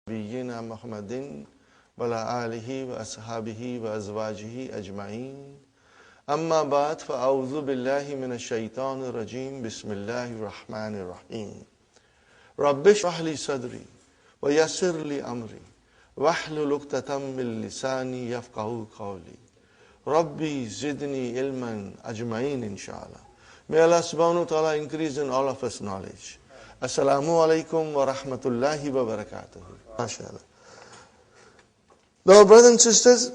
نبينا محمد وعلى آله وأصحابه وأزواجه أجمعين أما بعد فأعوذ بالله من الشيطان الرجيم بسم الله الرحمن الرحيم رب اشرح لي صدري ويسر لي أمري واحلل عقدة من لساني يفقهوا قولي ربي زدني علما أجمعين inshallah. May Allah subhanahu wa ta'ala increase in all of us knowledge. Assalamu alaikum wa rahmatullahi wa barakatuh. MashaAllah. Now, brothers and sisters,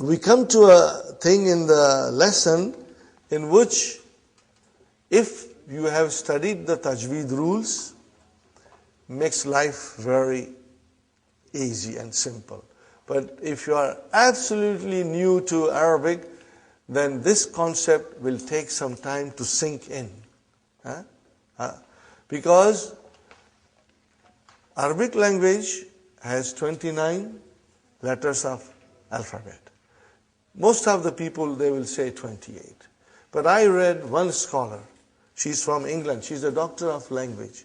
we come to a thing in the lesson in which if you have studied the tajweed rules, makes life very easy and simple. But if you are absolutely new to Arabic, then this concept will take some time to sink in. Because Arabic language has 29 letters of alphabet. Most of the people, they will say 28. But I read one scholar, she's from England, she's a doctor of language.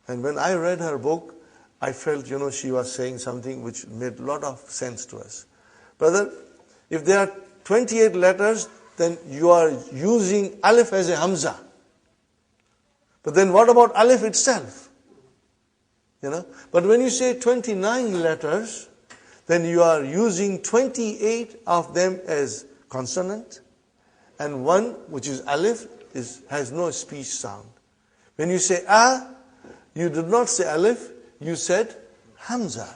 And when I read her book, I felt, she was saying something which made a lot of sense to us. Brother, if there are 28 letters, then you are using alif as a Hamza. But then what about alif itself? But when you say 29 letters, then you are using 28 of them as consonant, and one, which is alif, has no speech sound. When you say a, you did not say alif, you said Hamza.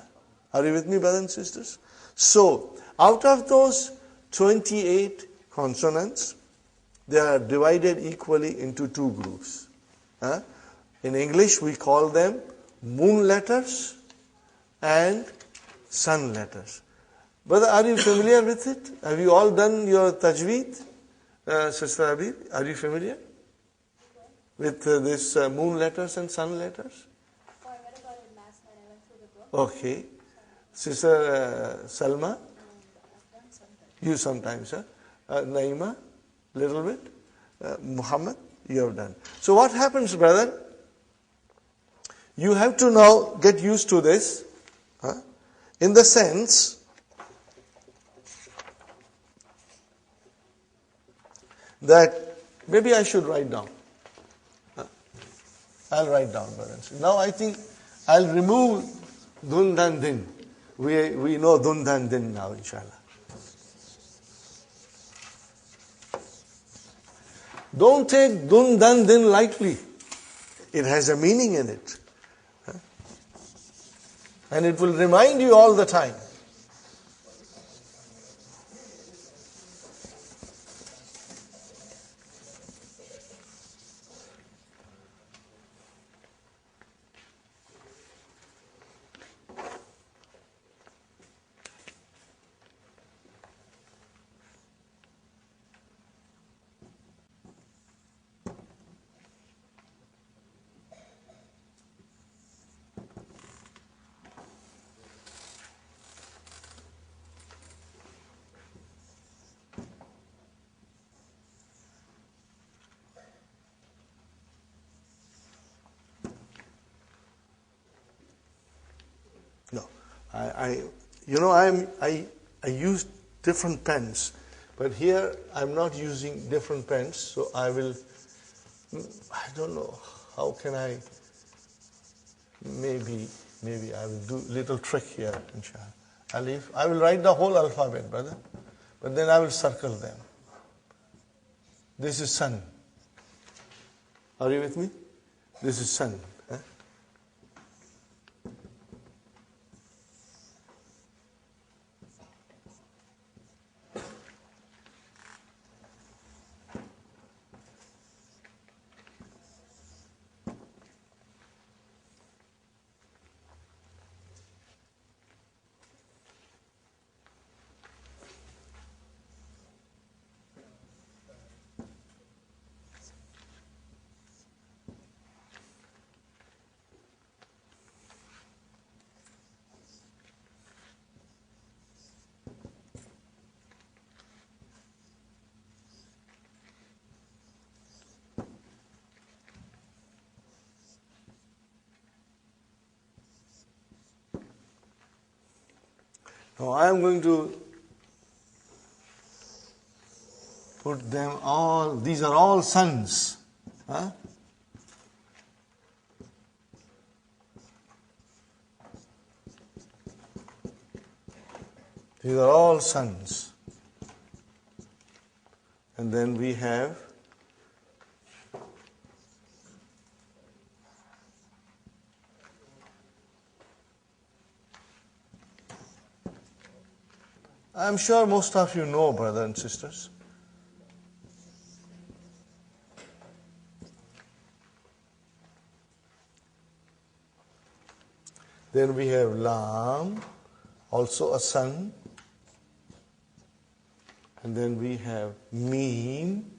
Are you with me, brothers and sisters? So, out of those 28 consonants, they are divided equally into two groups. In English, we call them moon letters and sun letters. Brother, are you familiar with it? Have you all done your tajweed? Sister Habib, are you familiar with this moon letters and sun letters? I read about it last night. I went through the book. Okay. Sister Salma? I've done something. You sometimes, huh? Naima? Little bit? Muhammad? You have done. So what happens, brother? You have to now get used to this, in the sense that maybe I should write down. I'll write down, brothers. Now I think I'll remove dun dan din. We know dun dan din now, inshallah. Don't take dun dan din lightly. It has a meaning in it. And it will remind you all the time. No, I use different pens, but here I'm not using different pens, so I don't know, how can I, maybe I will do a little trick here, inshallah. Alif, I will write the whole alphabet, brother, but then I will circle them. This is sun. Are you with me? This is sun. Now I am going to put them all, these are all sons. Huh? These are all sons. And then we have I'm sure most of you know, brothers and sisters. Then we have Lam, also a son. And then we have Meen,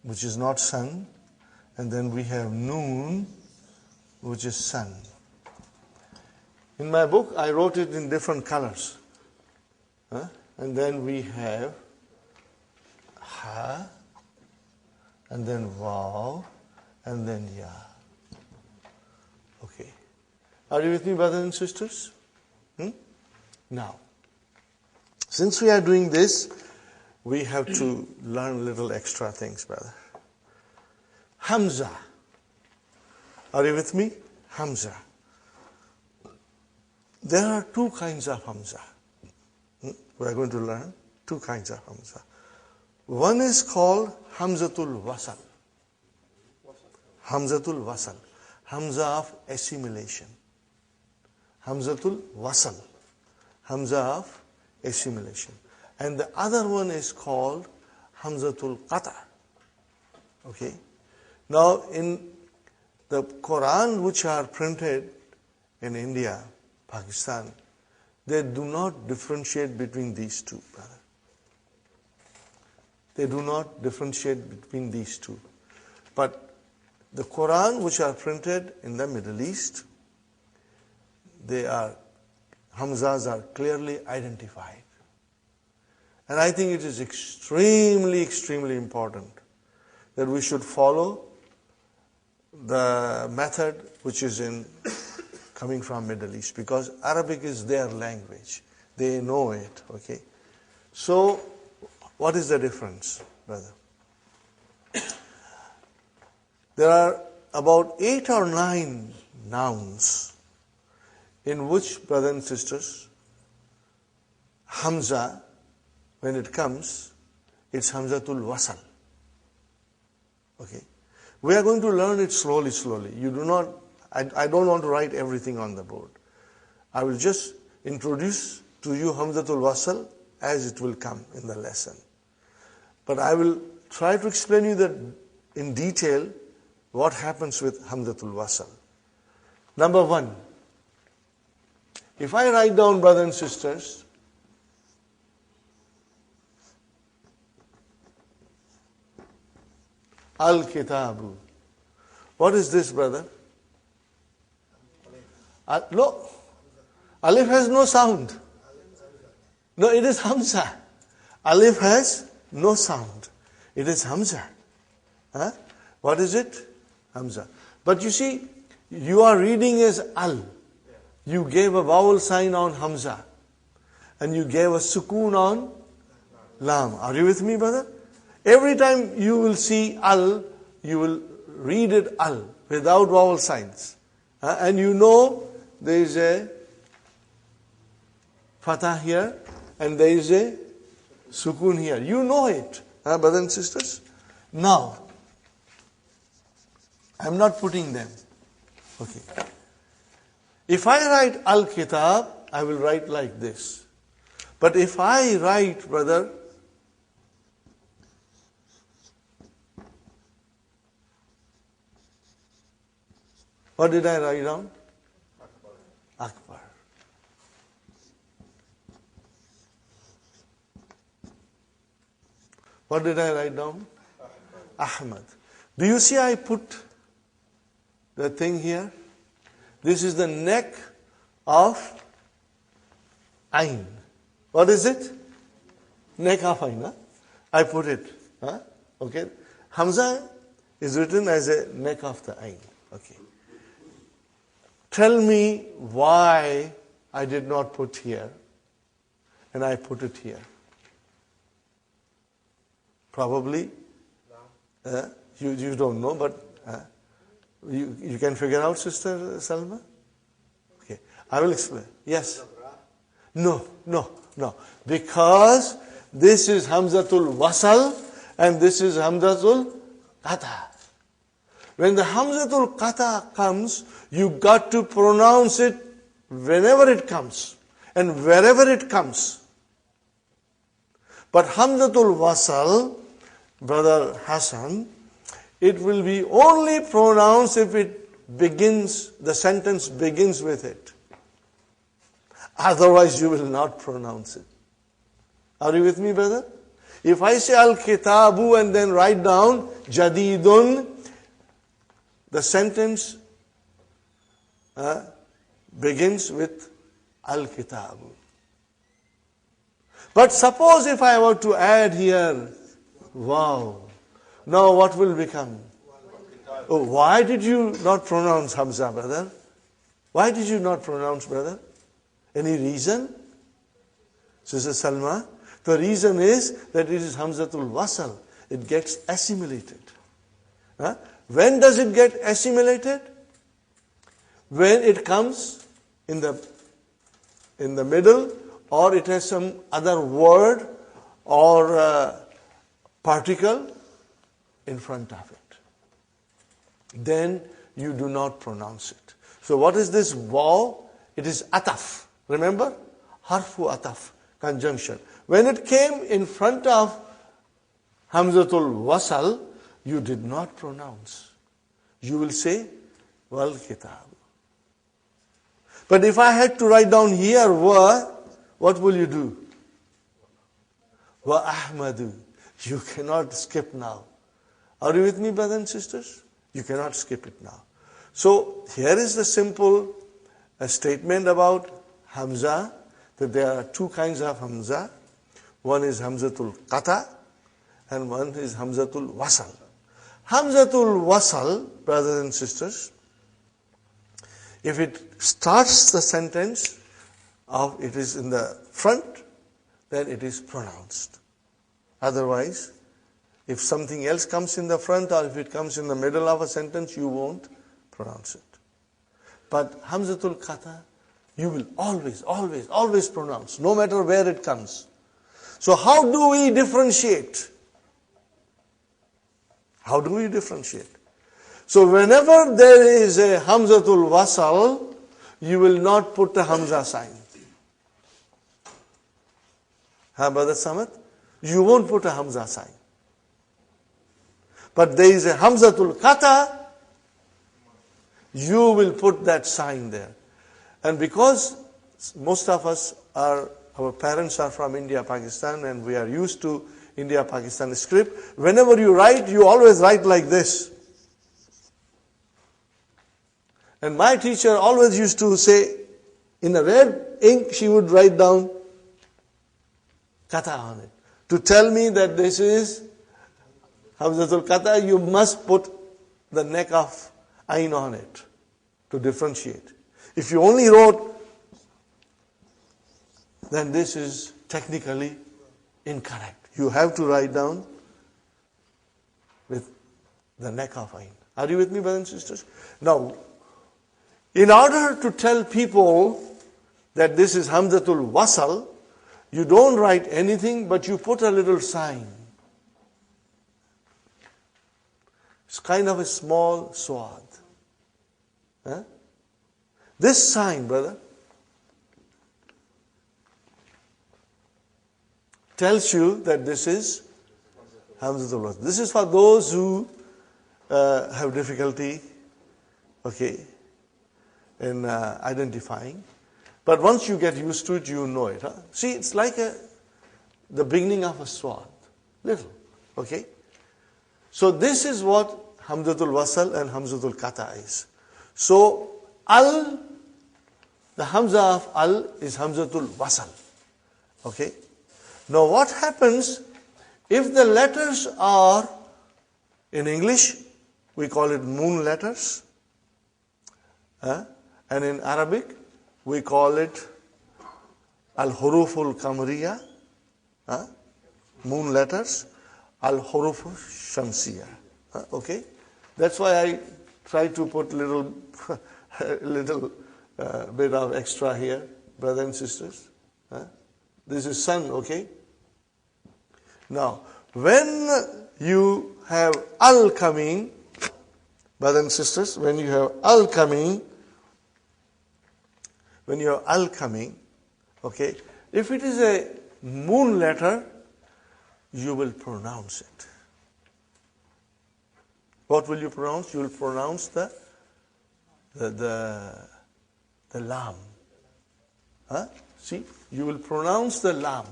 which is not son. And then we have Noon, which is son. In my book, I wrote it in different colors. And then we have Ha, and then Waw, and then Ya. Okay. Are you with me, brothers and sisters? Now, since we are doing this, we have to learn little extra things, brother. Hamza. Are you with me? Hamza. There are two kinds of Hamza. We are going to learn two kinds of Hamza. One is called Hamzatul Wassal. Hamzatul Wassal. Hamza of assimilation. Hamzatul Wassal. Hamza of assimilation. And the other one is called Hamzatul Qatta. Okay. Now in the Quran which are printed in India, Pakistan, they do not differentiate between these two, brother. They do not differentiate between these two. But the Quran which are printed in the Middle East, Hamzas are clearly identified. And I think it is extremely, extremely important that we should follow the method which is coming from Middle East, because Arabic is their language. They know it, okay? So, what is the difference, brother? There are about 8 or 9 nouns in which, brothers and sisters, Hamza, when it comes, it's Hamzatul Wassal. Okay? We are going to learn it slowly, slowly. I don't want to write everything on the board. I will just introduce to you Hamzatul Wassal as it will come in the lesson. But I will try to explain you that in detail what happens with Hamzatul Wassal. Number 1, if I write down, brothers and sisters, Al-Kitabu. What is this, brother? No. Alif has no sound. No, it is Hamza. Alif has no sound. It is Hamza. Huh? What is it? Hamza. But you see, you are reading as Al. You gave a vowel sign on Hamza. And you gave a sukoon on Lam. Are you with me, brother? Every time you will see Al, you will read it Al, without vowel signs. And you know there is a fatah here, and there is a sukoon here. You know it, brothers and sisters. Now, I am not putting them. Okay. If I write Al-Kitab, I will write like this. But if I write, brother, what did I write down? Akbar. What did I write down? Ahmad. Do you see I put the thing here? This is the neck of Ain. What is it? Neck of Ain. Huh? I put it. Okay. Hamza is written as a neck of the Ain. Okay. Tell me why I did not put here, and I put it here? Probably, you don't know, but you can figure out, Sister Salma? Okay, I will explain. Yes? No. Because this is Hamzatul Wassal and this is Hamzatul Qatta. When the Hamzatul Qatta comes, you got to pronounce it whenever it comes and wherever it comes. But Hamzatul Wassal, Brother Hassan, it will be only pronounced if it begins, the sentence begins with it. Otherwise you will not pronounce it. Are you with me, brother? If I say Al-Kitabu and then write down Jadidun, the sentence begins with Al-Kitabu. But suppose if I were to add here, wow, now what will become? Oh, why did you not pronounce Hamza, brother? Why did you not pronounce, brother? Any reason? Sister Salma, the reason is that it is Hamzatul Wassal. It gets assimilated. When does it get assimilated? When it comes in the middle, or it has some other word or particle in front of it. Then you do not pronounce it. So what is this waw? It is ataf. Remember? Harfu ataf, conjunction. When it came in front of Hamzatul Wassal, you did not pronounce. You will say, wal kitab. But if I had to write down here wa, what will you do? Wa Ahmadu. You cannot skip now. Are you with me, brothers and sisters? You cannot skip it now. So here is the simple statement about Hamza, that there are two kinds of Hamza. One is Hamzatul Qatta and one is Hamzatul Wassal. Hamzatul Wassal, brothers and sisters, if it starts the sentence, it is in the front, then it is pronounced. Otherwise, if something else comes in the front or if it comes in the middle of a sentence, you won't pronounce it. But Hamzatul Qatta, you will always pronounce, no matter where it comes. So how do we differentiate? How do we differentiate? So whenever there is a Hamzatul Wassal, you will not put the Hamza sign. Brother Samad? You won't put a Hamza sign. But there is a Hamzatul Qatta, you will put that sign there. And because most of us our parents are from India, Pakistan, and we are used to India-Pakistan script, whenever you write, you always write like this. And my teacher always used to say, in a red ink, she would write down Qatta on it. To tell me that this is Hamzatul Qatta, you must put the neck of Ain on it to differentiate. If you only wrote, then this is technically incorrect. You have to write down with the neck of Ain. Are you with me, brothers and sisters? Now, in order to tell people that this is Hamzatul Wassal, you don't write anything, but you put a little sign. It's kind of a small swad. This sign, brother, tells you that this is Hamzatul Wassal. This is for those who have difficulty, in identifying. But once you get used to it, you know it. See, it's like the beginning of a swad. Little. Okay? So this is what Hamzatul Wassal and Hamzatul Qatta is. So, the Hamza of Al is Hamzatul Wassal. Okay? Now what happens if the letters are, in English, we call it moon letters. And in Arabic, we call it al-huruful kamriya, moon letters, al-huruful shamsiya. Okay? That's why I try to put little bit of extra here, brothers and sisters. This is sun, okay? Now, when you have al coming, brothers and sisters, when you have al coming, okay, if it is a moon letter, you will pronounce it. What will you pronounce? You will pronounce the lam. See, you will pronounce the lam.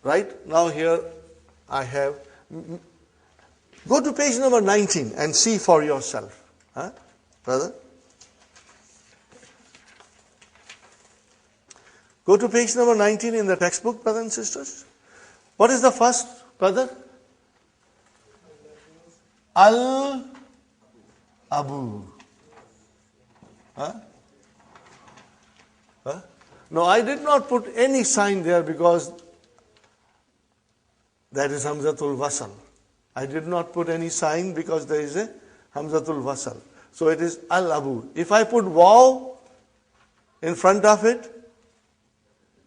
Right? Now here I have, go to page number 19 and see for yourself. Brother? Go to page number 19 in the textbook, brothers and sisters. What is the first, brother? Al-Abu. No, I did not put any sign there because that is Hamzatul Wassal. I did not put any sign because there is a Hamzatul Wassal. So it is Al-Abu. If I put waw in front of it,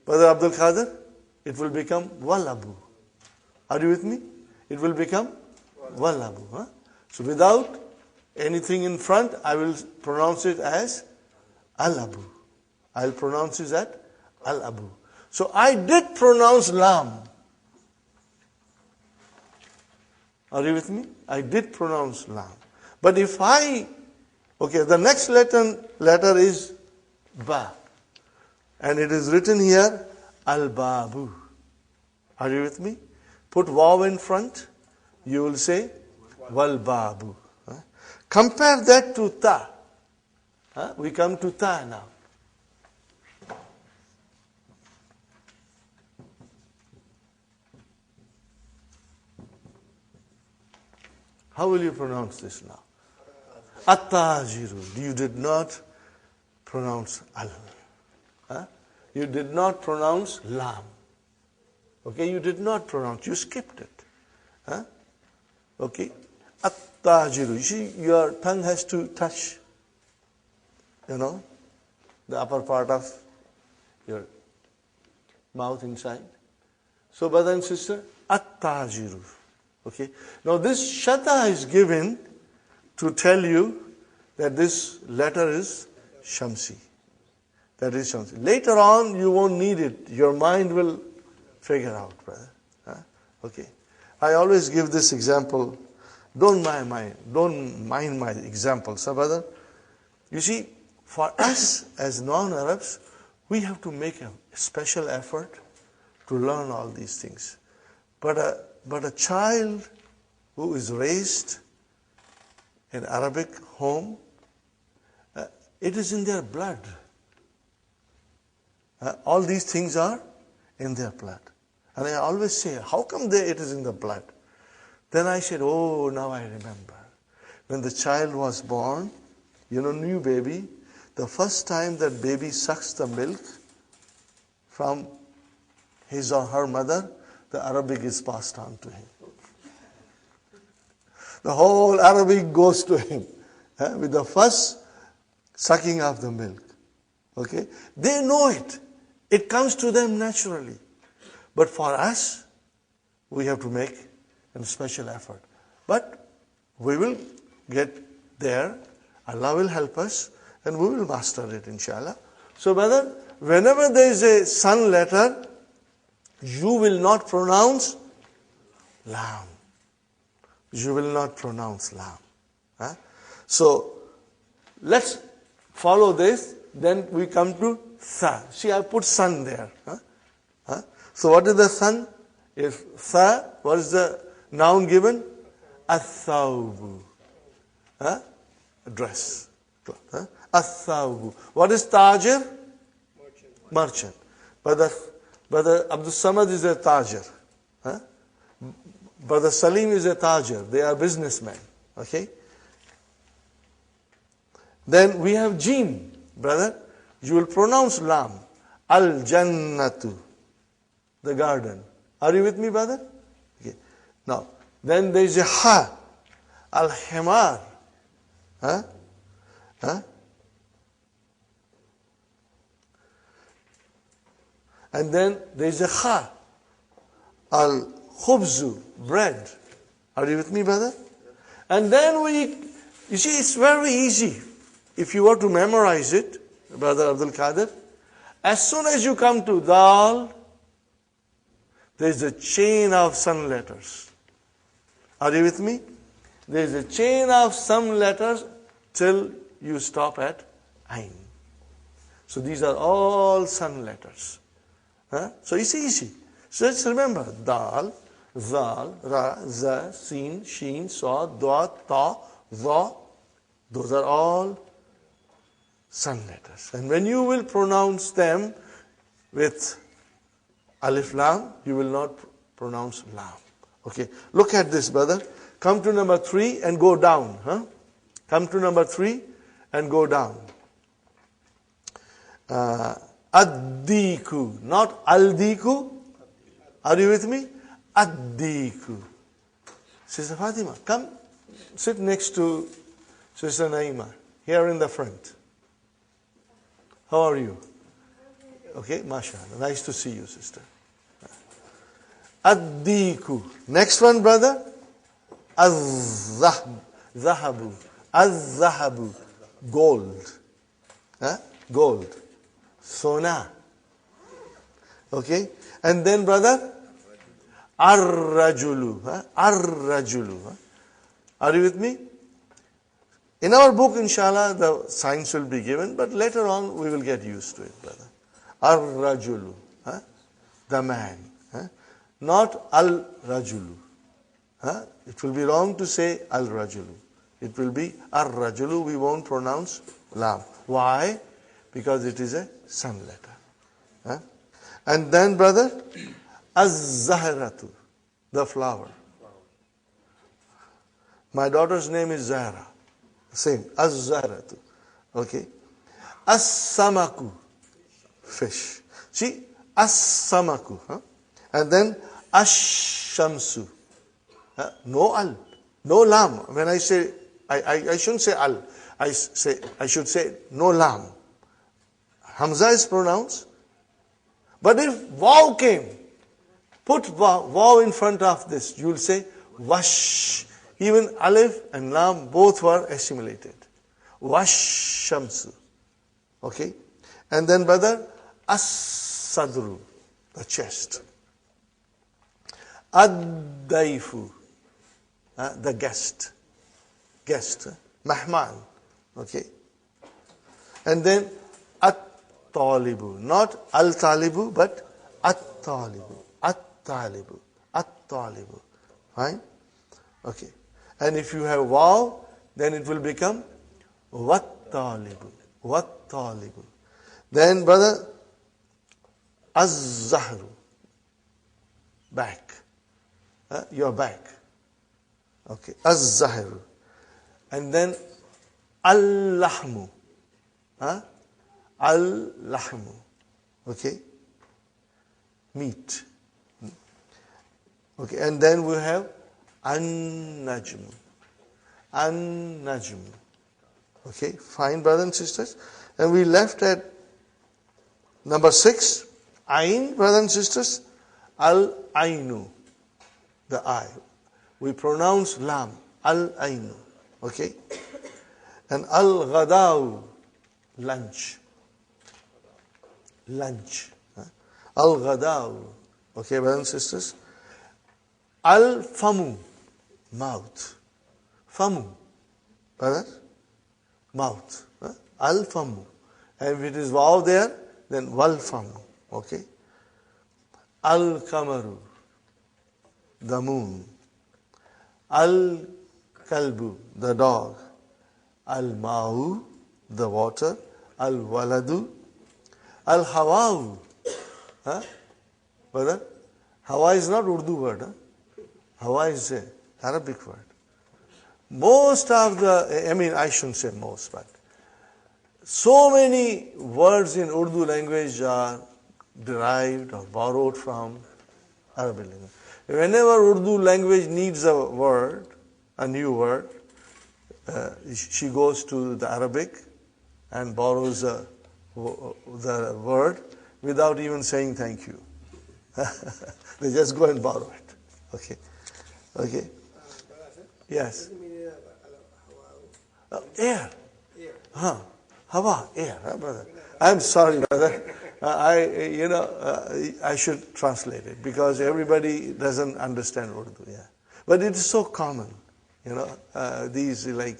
Brother Abdul Qadir, it will become Wal-Abu. Are you with me? It will become Wal-Abu. So without anything in front, I will pronounce it as Al-Abu. I will pronounce it as Al-Abu. So I did pronounce Lam. Are you with me? I did pronounce Lam. But if the next letter is Ba. And it is written here, Al-Babu. Are you with me? Put waw in front, you will say, Wal-Babu. Compare that to Ta. We come to Ta now. How will you pronounce this now? At-Tajiru. You did not pronounce Al. You did not pronounce Lam. Okay, you did not pronounce, you skipped it. Okay. At-Tajiru. You see, your tongue has to touch, the upper part of your mouth inside. So, brother and sister, At-Tajiru. Okay. Now, this shata is given to tell you that this letter is Shamsi. That is Shamsi. Later on, you won't need it. Your mind will figure out, brother. Okay. I always give this example. Don't mind my example, so brother. You see, for us as non-Arabs, we have to make a special effort to learn all these things. But a child who is raised in Arabic home, it is in their blood. All these things are in their blood. And I always say, how come it is in the blood? Then I said, oh, now I remember. When the child was born, new baby, the first time that baby sucks the milk from his or her mother, the Arabic is passed on to him. The whole Arabic goes to him with the first sucking of the milk. Okay? They know it. It comes to them naturally. But for us, we have to make a special effort. But we will get there. Allah will help us and we will master it, inshallah. So, brother, whenever there is a sun letter, you will not pronounce Lam. You will not pronounce Lam. So, let's follow this. Then we come to Tha. See, I put sun there. So, what is the sun? If Tha, what is the noun given? Athawbu. Dress. Athawbu. What is Tajir? Merchant. Brother Abdul Samad is a Tajir. Brother Salim is a Tajir. They are businessmen. Okay? Then we have Jim, brother. You will pronounce Lam. Al-Jannatu, the garden. Are you with me, brother? Okay. Now, then there is a ha. Al-Himar. Huh? Huh? And then there is a kha. Al-Khubzu, bread. Are you with me, brother? And then you see, it's very easy. If you were to memorize it, Brother Abdul Qadir, as soon as you come to Dal, there is a chain of some letters. Are you with me? There is a chain of some letters till you stop at Ain. So these are all sun letters. Huh? So it's easy. So just remember, Dal, Zal, Ra, Za, Sin, Sheen, Sad, Dwa, Ta, Za. Those are all sun letters. And when you will pronounce them with Alif Lam, you will not pronounce Lam. Okay, look at this, brother. Come to number 3 and go down. Huh? Come to number 3 and go down. Addiku, not Aldiku. Are you with me? Addiku. Sister Fatima, come sit next to Sister Naima, here in the front. How are you? Okay, mashallah. Nice to see you, sister. Addiku. Next one, brother. Az-zahabu. Az-zahabu. Gold. Huh? Gold. Sona. Okay. And then, brother, ar-rajulu. Huh? Ar-rajulu. Huh? Are you with me? In our book, inshallah, the signs will be given, but later on we will get used to it, brother. Ar-rajulu. Huh? The man. Huh? Not al-rajulu. Huh? It will be wrong to say al-rajulu. It will be ar-rajulu. We won't pronounce lam. Why? Because it is a sun letter. Huh? And then, brother, az-zahratu, the flower. My daughter's name is Zahra. Same, az-zahratu. Okay. As-samaku, fish. See, as-samaku. Huh? And then ash-shamsu. No al, no lam. When I say, I shouldn't say al. I should say no lam. Hamza is pronounced. But if waw came, put waw in front of this, you will say wash. Even alif and lam both were assimilated. Wash shamsu. Okay? And then, brother, as-sadru, the chest. Ad-daifu, the guest. Guest. Mahman. Okay? And then, at-talibu. Not al-talibu, but at-talibu. At-talibu. At-talibu. Fine? Okay. And if you have waw, then it will become wat-talibu. Wat-talibu. Then, brother, az-zahru. Back. Your back. Okay. Az-zahru. And then al-lahmu. Al-lahmu. Okay. Meat. Okay. And then we have an-najmu. An-najmu. Okay. Fine, brothers and sisters. And we left at number 6. Ain, brothers and sisters. Al-ainu. The eye. We pronounce lam. Al-ainu. Okay. And al-ghadaw. Lunch. Lunch. Al-ghadaw. Okay, brothers and sisters. Al-famu. Mouth. Famu. Brother? Mouth. Al-famu. And if it is waw there, then wal-famu. Okay. Al-kamaru. The moon. Al-kalbu. The dog. Al-ma'u. The water. Al-waladu. Al-hawa'u. Brother? Hawa is not Urdu word. Hawa is an Arabic word. Most of I shouldn't say most, but so many words in Urdu language are derived or borrowed from Arabic language. Whenever Urdu language needs a word, a new word, she goes to the Arabic and borrows the word without even saying thank you. They just go and borrow it. Okay. Okay. Yes. Air. Huh. Hawa, air, huh, brother? I'm sorry, brother. I should translate it because everybody doesn't understand Urdu. Yeah, but it is so common. These like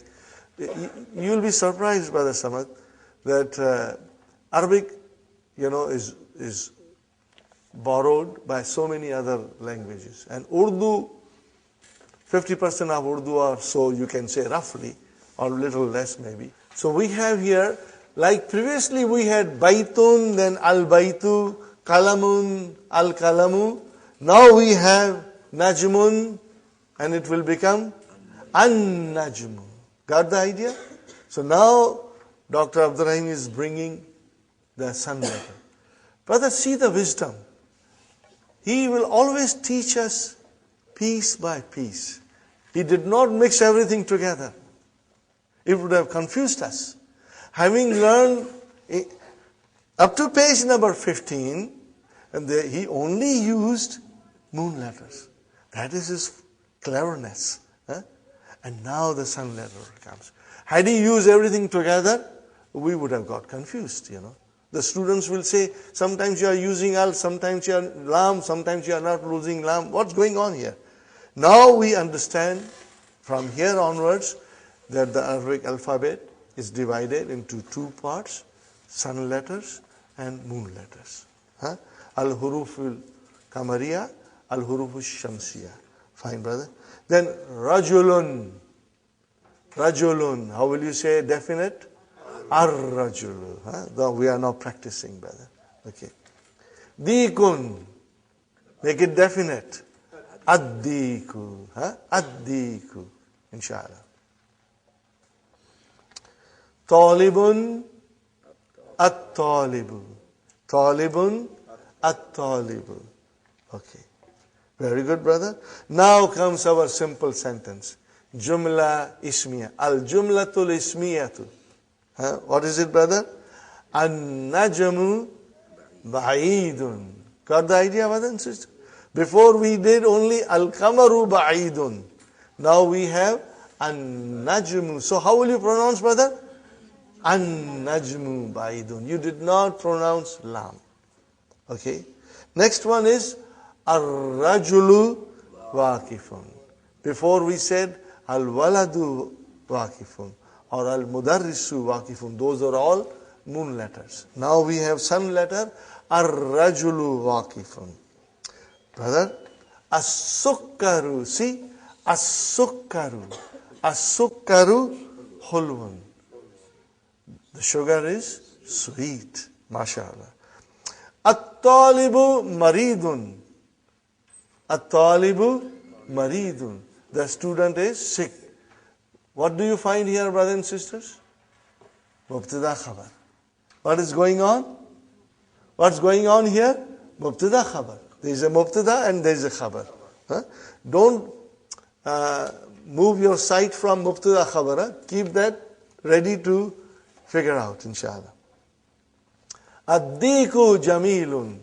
you'll be surprised, Brother Samad, that Arabic, is borrowed by so many other languages, and Urdu, 50% of Urdu or so you can say roughly, or a little less maybe. So we have here, like previously we had Baitun, then Al-Baitu, Kalamun, Al-Kalamu. Now we have Najmun, and it will become An-Najmu. Got the idea? So now Dr. Abdur Rahim is bringing the sun letter. Brother, see the wisdom. He will always teach us piece by piece. He did not mix everything together. It would have confused us. Having learned up to page number 15, and he only used moon letters. That is his cleverness. And now the sun letter comes. Had he used everything together, we would have got confused, The students will say, sometimes you are using al, sometimes you are lam, sometimes you are not using lam. What's going on here? Now we understand from here onwards that the Arabic alphabet is divided into two parts, sun letters and moon letters. Al-Huruful Kamariya, Al-Huruful Shamsiya. Fine, brother. Then Rajulun. Rajulun. How will you say definite? Ar-Rajulu. Though we are now practicing, brother. Okay. Dikun. Make it definite. Ad-Diku. Ad-Diku. Inshallah. Talibun. At-Talibu. Talibun. At-Talibu. Okay. Very good, brother. Now comes our simple sentence. Jumla ismiya. Al-Jumlatul Ismiyatu. What is it, brother? An-Najmu Ba'idun. Got the idea, brother and sister? Before we did only Al-Kamaru Ba'idun. Now we have An-Najmu. So how will you pronounce, brother? An-Najmu Ba'idun. You did not pronounce Lam. Okay. Next one is Ar-Rajulu Waqifun. Before we said Al-Waladu Waqifun or Al-Mudarrisu Waqifun. Those are all moon letters. Now we have sun letter Ar-Rajulu Waqifun. Brother, As-Sukkaru. See? As-Sukkaru. As-Sukkaru Hulwun. The sugar is sweet. MashaAllah. At-Talibu Maridun. At-Talibu Maridun. The student is sick. What do you find here, brothers and sisters? Mubtada khabar. What is going on? What's going on here? Mubtada khabar. There is a mubtada and there is a khabar. Don't move your sight from mubtada khabar. Keep that ready to figure out, inshallah. Ad-Diku Jamilun.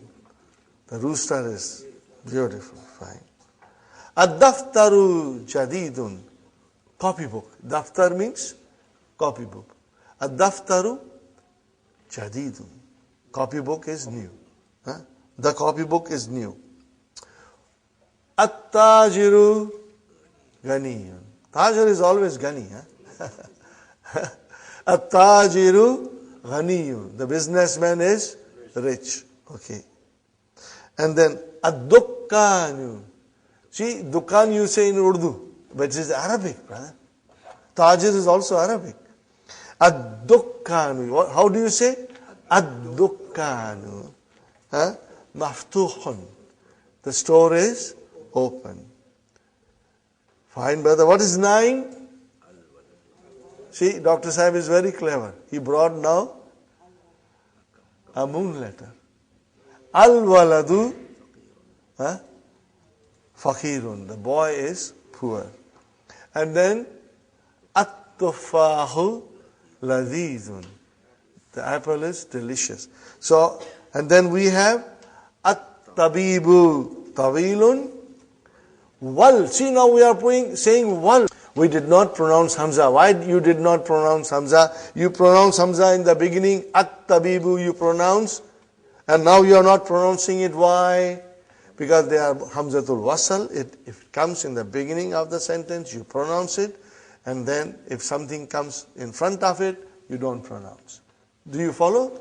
The rooster is beautiful. Fine. Ad-Daftaru Jadidun. Copybook. Daftar means copybook. Ad-Daftaru Jadidun. Copybook is new. The copybook is new. At-Tajiru Ganiyun. Tajir is always Gani. At-Tajiru Ganiyun. The businessman is rich. Okay. And then Ad-Dukkanu. See, Dukkan you say in Urdu, but it is Arabic, brother. Tajir is also Arabic. Ad-Dukkanu. How do you say? Ad-Dukkanu. Maftuhun. The store is open. Fine, brother. What is 9? See, Dr. Sahib is very clever. He brought now a moon letter. Al-waladu faqirun. The boy is poor. And then at-tufahu ladhizun. The apple is delicious. So, and then we have at-tabibu tawilun. Wal. See, now we are saying wal. We did not pronounce Hamza. Why you did not pronounce Hamza? You pronounce Hamza in the beginning. At-tabibu you pronounce. And now you are not pronouncing it. Why? Because they are Hamzatul Wassal. If it comes in the beginning of the sentence, you pronounce it. And then if something comes in front of it, you don't pronounce. Do you follow?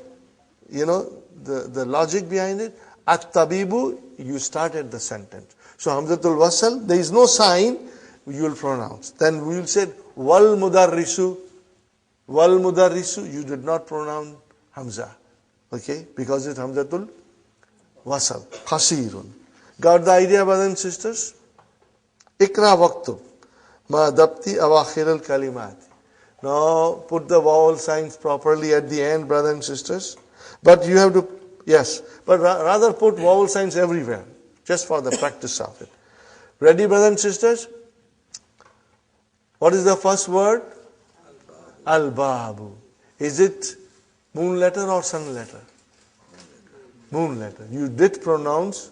You know the logic behind it? At-tabibu, you started the sentence. So Hamzatul Wassal, there is no sign, you will pronounce. Then we will say, wal mudarrisu. Wal mudarrisu, you did not pronounce Hamza. Okay? Because it's Hamzatul Wassal. Qasirun. Got the idea, brothers and sisters? Ikra waqtub. Ma dabti awakhir al-kalimat. Now put the vowel signs properly at the end, brothers and sisters. But you have to, yes, but rather put vowel signs everywhere. Just for the practice of it. Ready, brothers and sisters? What is the first word? Al-babu. Is it moon letter or sun letter? Moon letter. You did pronounce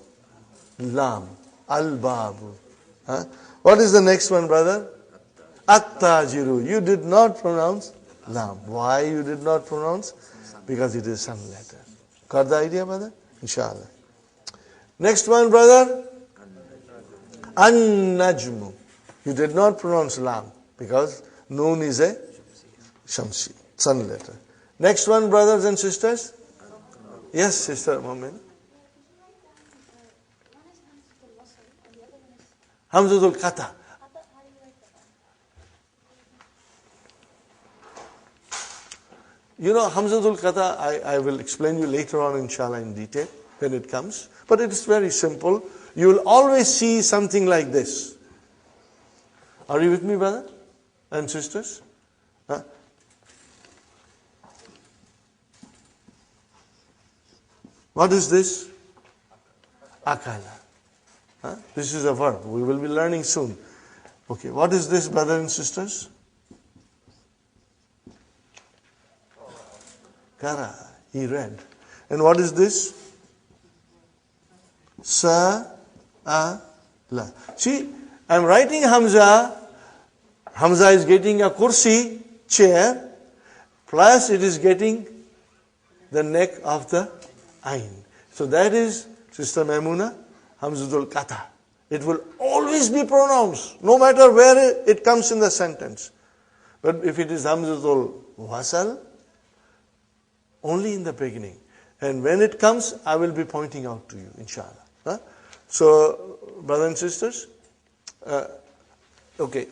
lam. Al-babu. Huh? What is the next one, brother? At-tajiru. You did not pronounce lam. Why you did not pronounce? Because it is sun letter. Got the idea, brother? Inshallah. Next one, brother. An-najmu. You did not pronounce lam because noon is a shamsi, sun letter. Next one, brothers and sisters. Yes, sister, moment. Hamzatul Qatta. You know, Hamzatul Qatta, I will explain you later on, inshallah, in detail when it comes. But it is very simple. You will always see something like this. Are you with me, brother and sisters? Huh? What is this? Akala. Huh? This is a verb. We will be learning soon. Okay, what is this, brothers and sisters? Kara. He read. And what is this? Sa-a-la. See, I'm writing Hamza. Hamza is getting a kursi, chair, plus it is getting the neck of the ayn. So that is, Sister Maimuna, Hamzatul Qatta. It will always be pronounced, no matter where it comes in the sentence. But if it is Hamzatul Wassal, only in the beginning. And when it comes, I will be pointing out to you, inshallah. Huh? So, brothers and sisters, okay.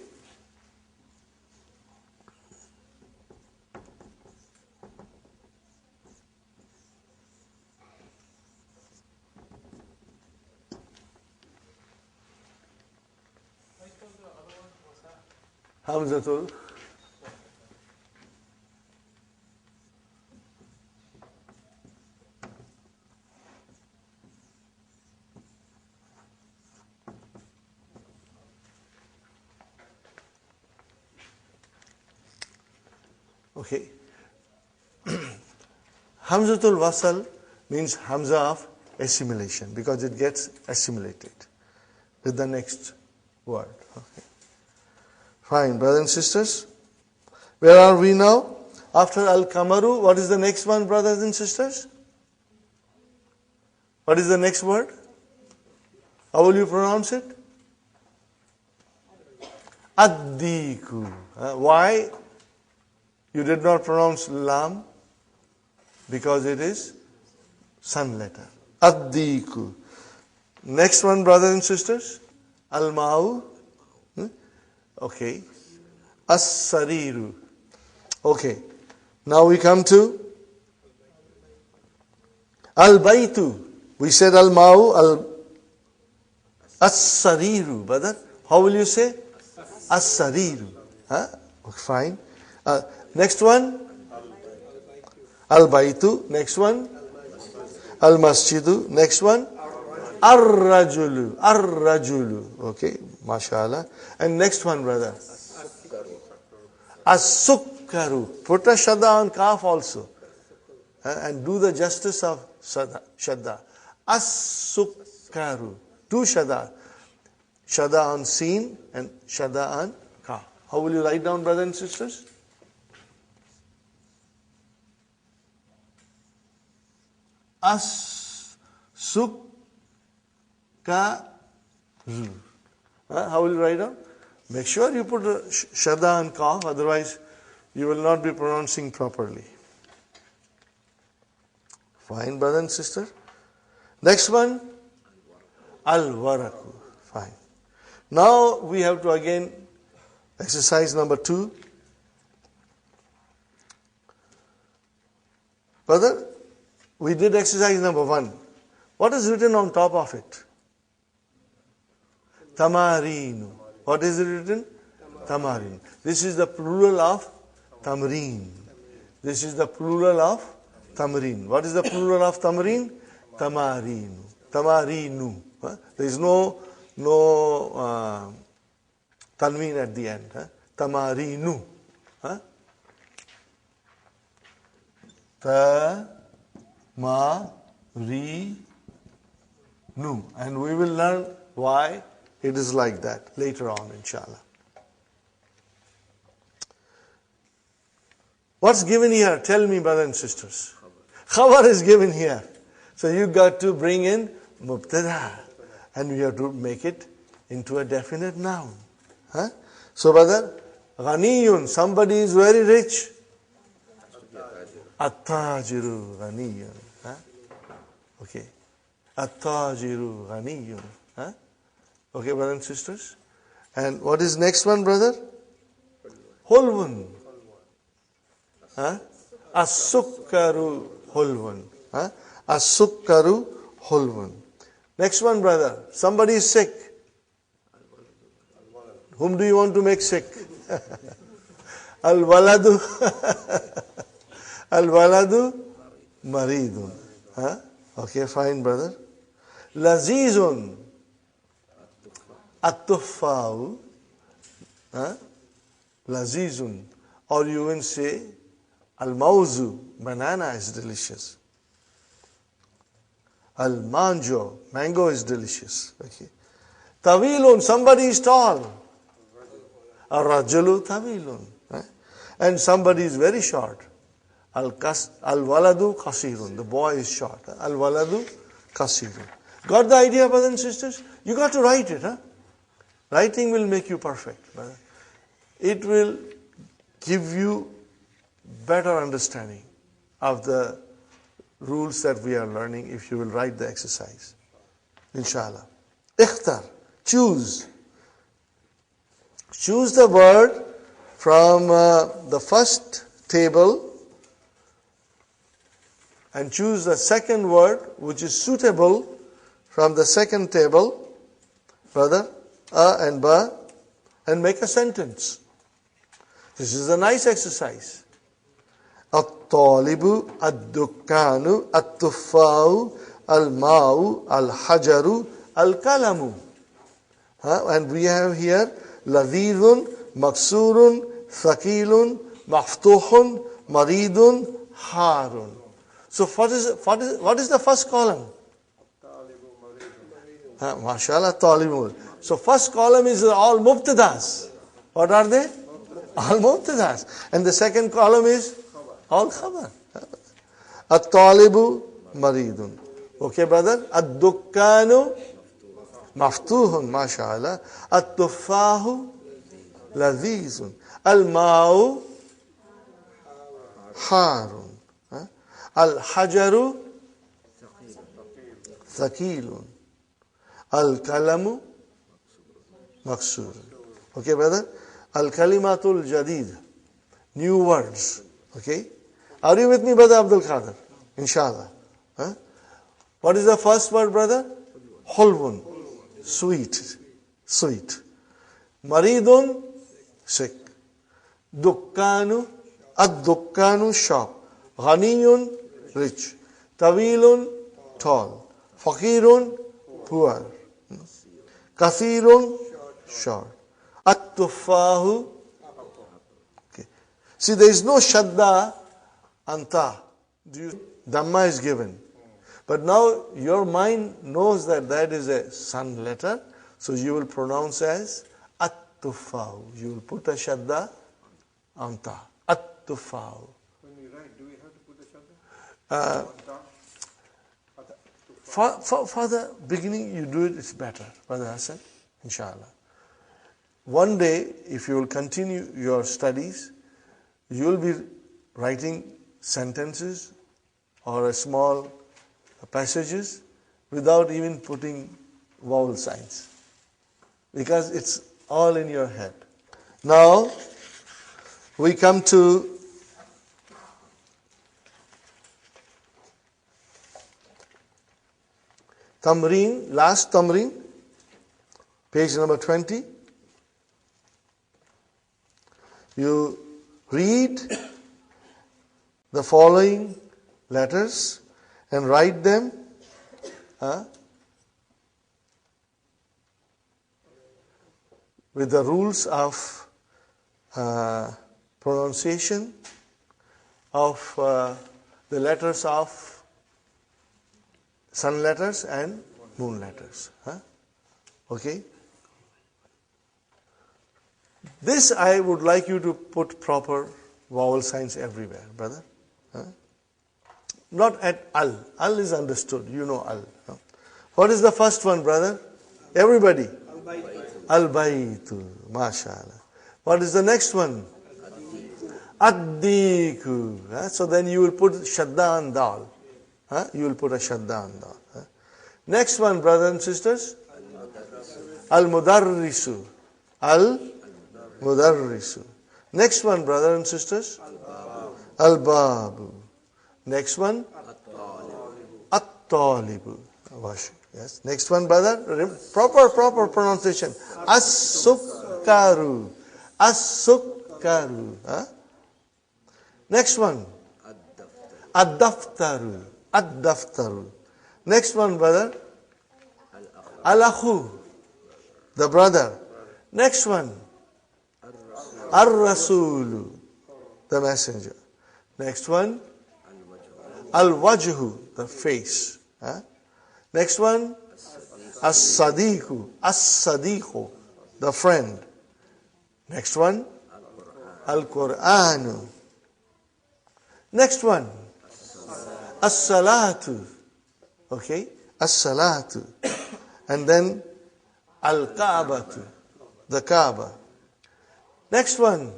Hamzatul. Okay. Hamzatul Wassal means Hamza of assimilation because it gets assimilated with the next word. Okay. Fine, brothers and sisters. Where are we now? After Al-Kamaru, what is the next one, brothers and sisters? What is the next word? How will you pronounce it? Ad-diku. Why? You did not pronounce lam because it is sun letter. Ad-diku. Next one, brothers and sisters. Al-ma'u. Okay. As-sariru. Okay. Now we come to Al-baytu. We said Al-ma'u, As-sariru. Brother, how will you say? As-sariru. Huh? Fine. Next one. Al-baytu. Next one. Al-masjidu. Next one. Ar-rajulu. Ar-rajulu. Okay, mashallah. And next one, brother. As-sukkaru. Put a shadda on kaf also. And do the justice of shadda. As-sukkaru. Two shadda. Shadda on sin and shadda on kaf. How will you write down, brothers and sisters? As-sukkaru. How will you write down? Make sure you put a shadda and kaf, otherwise you will not be pronouncing properly. Fine, brother and sister. Next one, al-waraku. Fine. Now we have to again exercise number 2. Brother, we did exercise number 1. What is written on top of it? Tamareen. What is it written? Tamareen. This is the plural of tamreen. This is the plural of tamreen. What is the plural of tamreen? Tamareen. Tamareenu. There is no tanween at the end. Tamareenu. Tamareenu. And we will learn why it is like that later on, inshallah. What's given here? Tell me, brothers and sisters. Khabar is given here. So you got to bring in mubtada. And we have to make it into a definite noun. So, brother, ghaniyun, somebody is very rich. At-tajiru ghaniyun. Okay. At-tajiru ghaniyun. Okay, brothers and sisters. And what is next one, brother? Hulwun. As-sukkaru hulwun. As-sukkaru hulwun. Next one, brother. Somebody is sick. Whom do you want to make sick? Al-waladu. Al-waladu maridun. Okay, fine, brother. Lazizun. At-tuffa'u. Lazizun. Or you will say, al-mawzu. Banana is delicious. Al-manjo. Mango is delicious. Okay. Tawilun. Somebody is tall. Ar-rajulu tawilun. And somebody is very short. Al-waladu kasirun. The boy is short. Al-waladu kasirun. Got the idea, brothers and sisters? You got to write it. Writing will make you perfect. Brother. It will give you better understanding of the rules that we are learning if you will write the exercise. Inshallah. Ikhtar. Choose. Choose the word from the first table and choose the second word which is suitable from the second table, brother, and ba, and make a sentence. This is a nice exercise. At-talibu, ad-dukkanu, at-tuffa'u, al-ma'u, al-hajaru, al-kalamu. And we have here ladhidun, maksurun, thakilun, maftuhun, maridun, harun. So what is the first column? Mashallah, talimul. So first column is all mubtadas. What are they? All mubtadas. And the second column is all khabar. At-talibu maridun. Okay, brother? Ad-dukkanu maftuhun, mashallah. At-tuffahu ladhizun. Al-ma'u harun. Al-hajaru thakilun. Al-kalamu maksurun. Okay, brother? Al-kalimatul jadid. New words. Okay? Are you with me, brother Abdul Qadir? Inshallah. What is the first word, brother? Hulwun. Sweet. Sweet. Maridun. Sick. Dukkanu. Ad-dukkanu. Shop. Ghaniyun. Rich. Tawilun. tall. Faqirun, poor. Kathirun, short. At-tufahu. Okay. See, there is no shadda anta. Dhamma is given. But now your mind knows that is a sun letter. So you will pronounce as at-tufahu. You will put a shadda anta. At-tufahu. When we write, do we have to put a shadda? For the beginning, you do it, it's better, Brother Hassan, inshallah. One day, if you will continue your studies, you will be writing sentences or a small passages without even putting vowel signs, because it's all in your head. Now, we come to Tamreen, last Tamreen, page number 20. You read the following letters and write them with the rules of pronunciation of the letters of sun letters and moon letters. Okay? This I would like you to put proper vowel signs everywhere, brother. Not at al. Al is understood. You know al. What is the first one, brother? Everybody. Al-baytu. MashaAllah. What is the next one? Ad-diku. So then you will put shadda and dal. You will put a shadda and dal. Next one, brothers and sisters. Al-mudarrisu. Al-mudarrisu. Next one, brothers and sisters. Al-babu. Next one. At-talibu. Yes. Next one, brother. Proper pronunciation. As-sukkaru. As-sukkaru. Next one. Ad-daftaru. Ad-daftaru. Next one, brother. Al-akhu. The brother. Next one. Ar-rasulu. The messenger. Next one. Al-wajhu. The face. Next one. As-sadiqu. As-sadiqu. The friend. Next one. Al-Qur'anu. Next one. As-salatu. Okay? As-salatu. And then Al-Kaabatu. The Kaaba. Next one.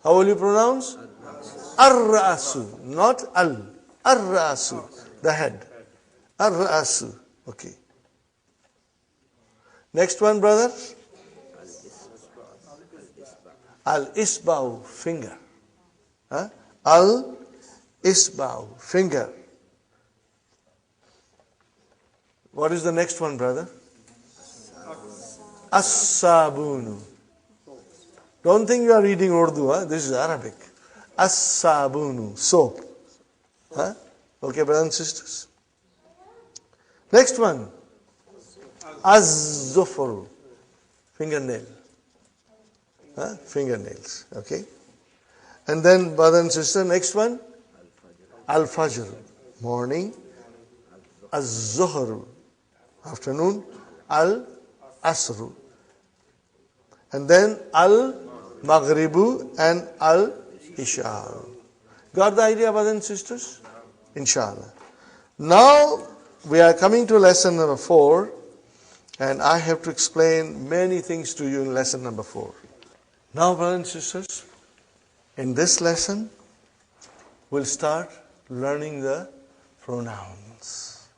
How will you pronounce? Ar-Ra'asu. Not Al. Ar-Ra'asu. The head. Ar-Ra'asu. Okay. Next one, brother. Al-Isba'u. Finger. Al-Isba'u. Finger. What is the next one, brother? As-sabunu. Don't think you are reading Urdu. This is Arabic. As-sabunu. Soap. Okay, brothers and sisters. Next one. Az-zufaru. Fingernail. Fingernails. Okay. And then, brother and sister, next one. Al-fajr. Morning. Az-zuhru. Afternoon. Al-asru. And then Al-maghribu and Al-isha. Got the idea, brothers and sisters? Inshallah. Now we are coming to lesson number 4, and I have to explain many things to you in lesson number 4. Now, brothers and sisters, in this lesson, we'll start learning the pronouns.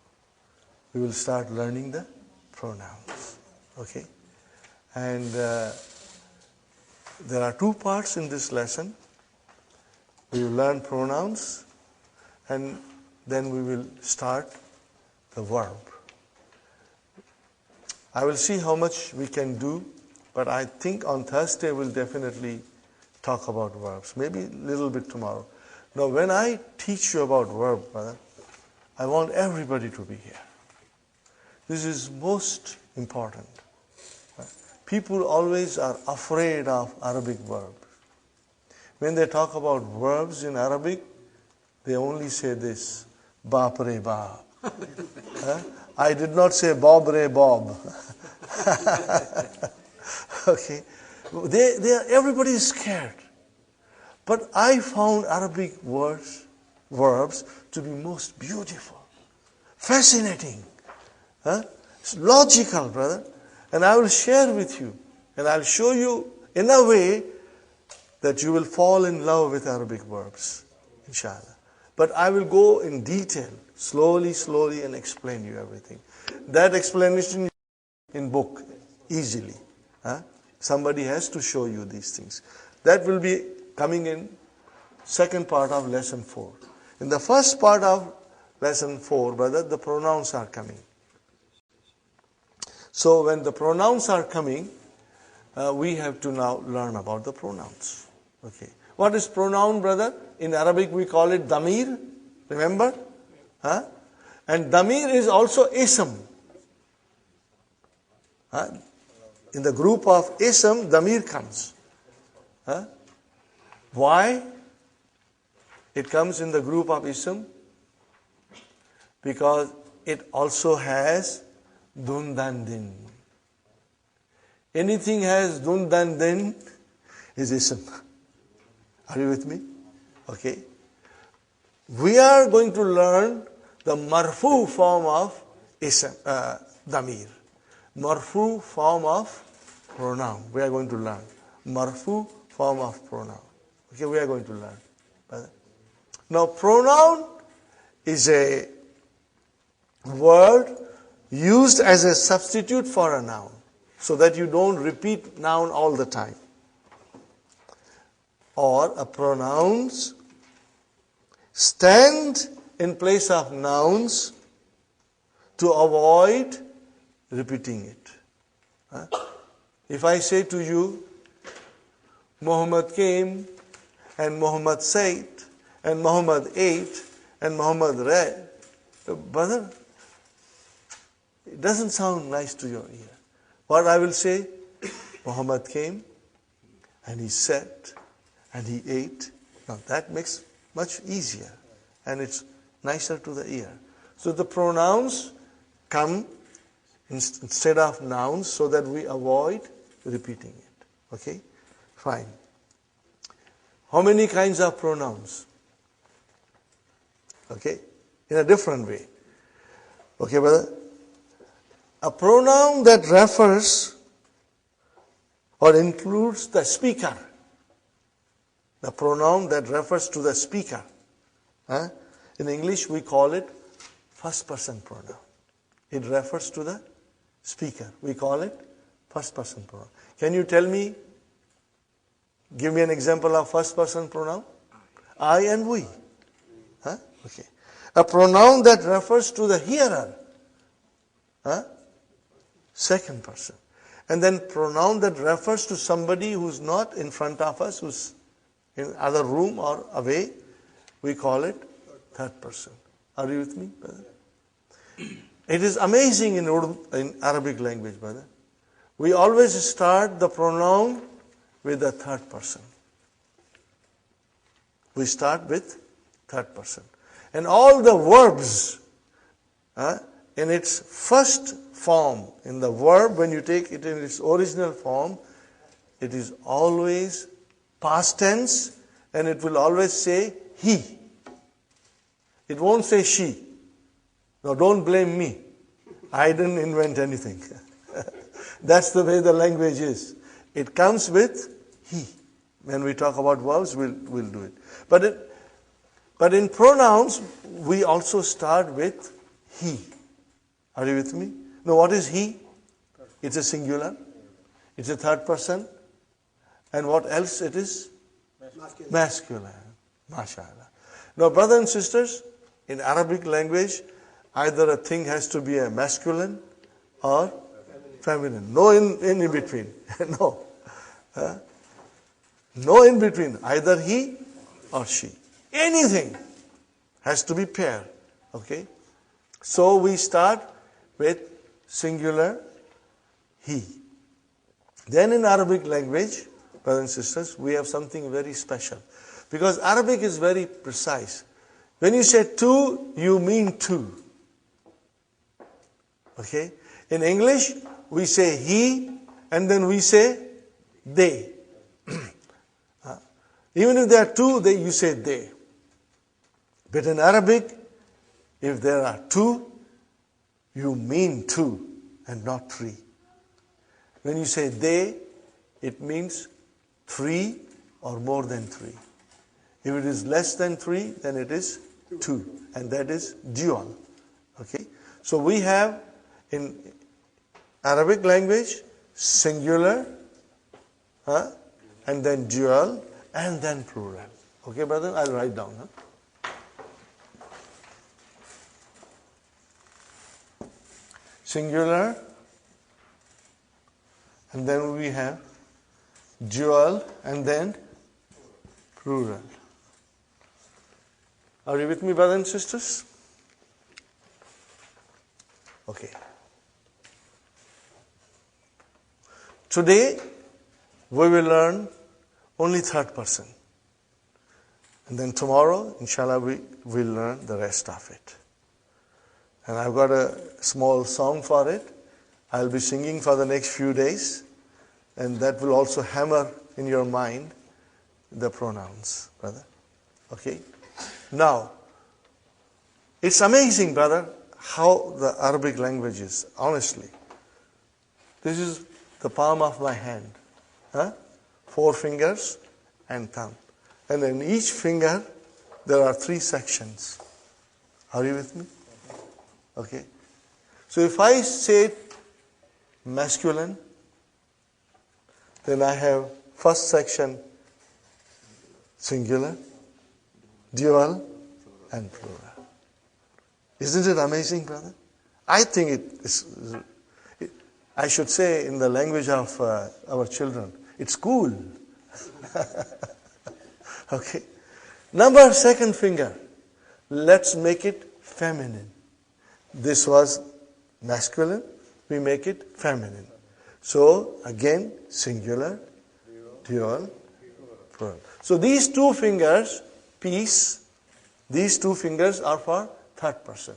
We will start learning the pronouns. Okay? And there are 2 parts in this lesson. We will learn pronouns, and then we will start the verb. I will see how much we can do, but I think on Thursday we'll definitely talk about verbs. Maybe a little bit tomorrow. Now, when I teach you about verb, brother, I want everybody to be here. This is most important. People always are afraid of Arabic verbs. When they talk about verbs in Arabic, they only say this, Baap re baap. I did not say Bob re bob. Okay. Everybody is scared. But I found Arabic verbs to be most beautiful, fascinating, it's logical, brother. And I will share with you, and I'll show you in a way that you will fall in love with Arabic verbs, inshallah. But I will go in detail, slowly, and explain you everything. That explanation in book, easily. Somebody has to show you these things. That will be coming in second part of lesson 4. In the first part of lesson 4, brother, the pronouns are coming. So when the pronouns are coming, we have to now learn about the pronouns. Okay. What is pronoun, brother? In Arabic we call it damir. Remember? And damir is also ism. In the group of ism, damir comes. Why? It comes in the group of ism because it also has dun dan din. Anything has dun dan din is ism. Are you with me? Okay. We are going to learn the marfu form of ism, damir. Marfu form of pronoun. We are going to learn. Marfu form of pronoun. Okay, we are going to learn. Now, pronoun is a word used as a substitute for a noun, so that you don't repeat noun all the time. Or a pronouns stand in place of nouns to avoid repeating it. If I say to you, Muhammad came, and Muhammad said, and Muhammad ate, and Muhammad read, brother, it doesn't sound nice to your ear. What I will say, Muhammad came, and he sat, and he ate. Now that makes much easier, and it's nicer to the ear. So the pronouns come instead of nouns so that we avoid repeating it. Okay? Fine. How many kinds of pronouns? Okay? In a different way. Okay, brother? A pronoun that refers or includes the speaker. The pronoun that refers to the speaker. In English we call it first person pronoun. It refers to the speaker. We call it first person pronoun. Can you tell me, give me an example of first person pronoun? I and we. Okay. A pronoun that refers to the hearer. Second person. And then pronoun that refers to somebody who's not in front of us, who's in other room or away, we call it third person. Are you with me, brother? It is amazing in Arabic language, brother. We always start the pronoun with the third person. We start with third person. And all the verbs, in its first form, in the verb, when you take it in its original form, it is always past tense, and it will always say he. It won't say she. Now don't blame me. I didn't invent anything. That's the way the language is. It comes with he. When we talk about verbs, we'll do it. But in pronouns, we also start with he. Are you with me? Now what is he? It's a singular. It's a third person. And what else it is? Masculine. MashaAllah. Now brothers and sisters, in Arabic language, either a thing has to be a masculine or feminine. No in between. No. No in between. Either he or she. Anything has to be pair. Okay? So we start with singular he. Then in Arabic language, brothers and sisters, we have something very special. Because Arabic is very precise. When you say two, you mean two. Okay? In English, we say he, and then we say they. Even if there are two, you say they. But in Arabic, if there are two, you mean two and not three. When you say they, it means three or more than three. If it is less than three, then it is two. And that is dual. Okay? So we have in Arabic language singular, and then dual, and then plural. Okay, brother? I'll write down. Singular, and then we have dual, and then plural. Are you with me, brothers and sisters? Okay. Today, we will learn only third person. And then tomorrow, inshallah, we will learn the rest of it. And I've got a small song for it. I'll be singing for the next few days. And that will also hammer in your mind the pronouns, brother. Okay? Now, it's amazing, brother, how the Arabic language is, honestly. This is the palm of my hand. 4 fingers and thumb. And in each finger, there are 3 sections. Are you with me? Okay. So if I say masculine, then I have first section singular, dual, and plural. Isn't it amazing, brother? I think it is. I should say in the language of our children, it's cool. Okay. Number 2nd finger. Let's make it feminine. This was masculine. We make it feminine. So again, singular, dual, plural. So these 2 fingers, these 2 fingers are for third person.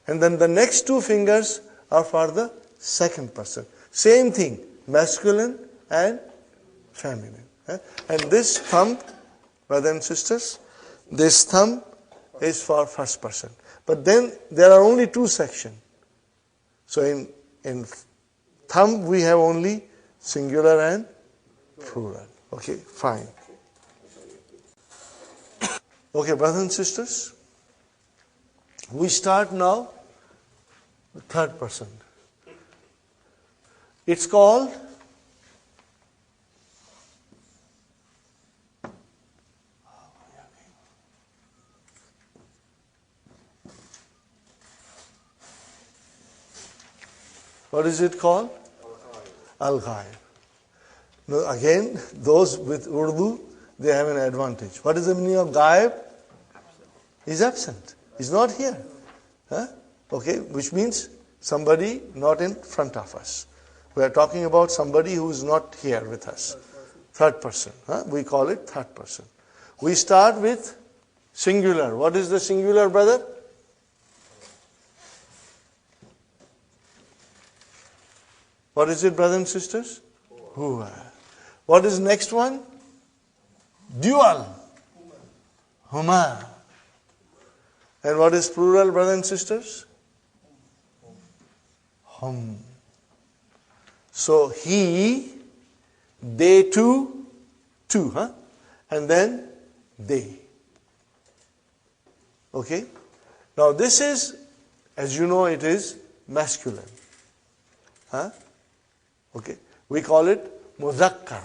And then the next 2 fingers are for the second person. Same thing, masculine and feminine. And this thumb, brothers and sisters, this thumb is for first person. But then there are only 2 sections. So in thumb we have only singular and plural. Okay, fine. Okay, brothers and sisters, we start now the third person. It's called what is it called? Al-Ghaib. Now again, those with Urdu, they have an advantage. What is the meaning of Ghaib? He's absent. He's not here. Okay, which means somebody not in front of us. We are talking about somebody who is not here with us. Third person. We call it third person. We start with singular. What is the singular, brother? What is it, brothers and sisters? Huwa. What is next one? Dual. Huma. And what is plural, brothers and sisters? Hum. So he, they two, and then they. Okay? Now this is, as you know, it is masculine. Okay? We call it muzakkar.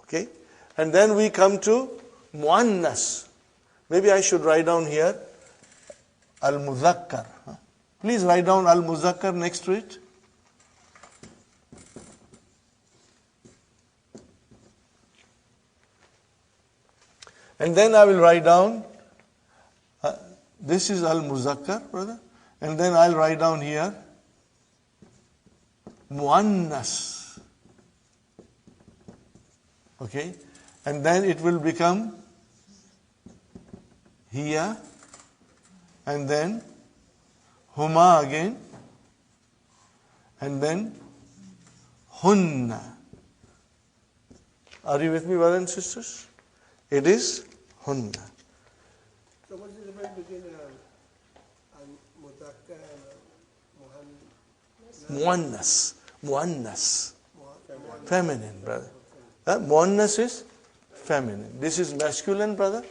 Okay? And then we come to muannas. Maybe I should write down here al-muzakkar. Please write down al-muzakkar next to it. And then I will write down, this is al-muzakkar, brother. And then I'll write down here muannas. Okay? And then it will become hiya, and then huma again, and then hunna. Are you with me, brothers and sisters? It is hunna. So what is the difference between mutakkar and Muannas. Muannas. Feminine, brother. Muannas is feminine. This is masculine, brother.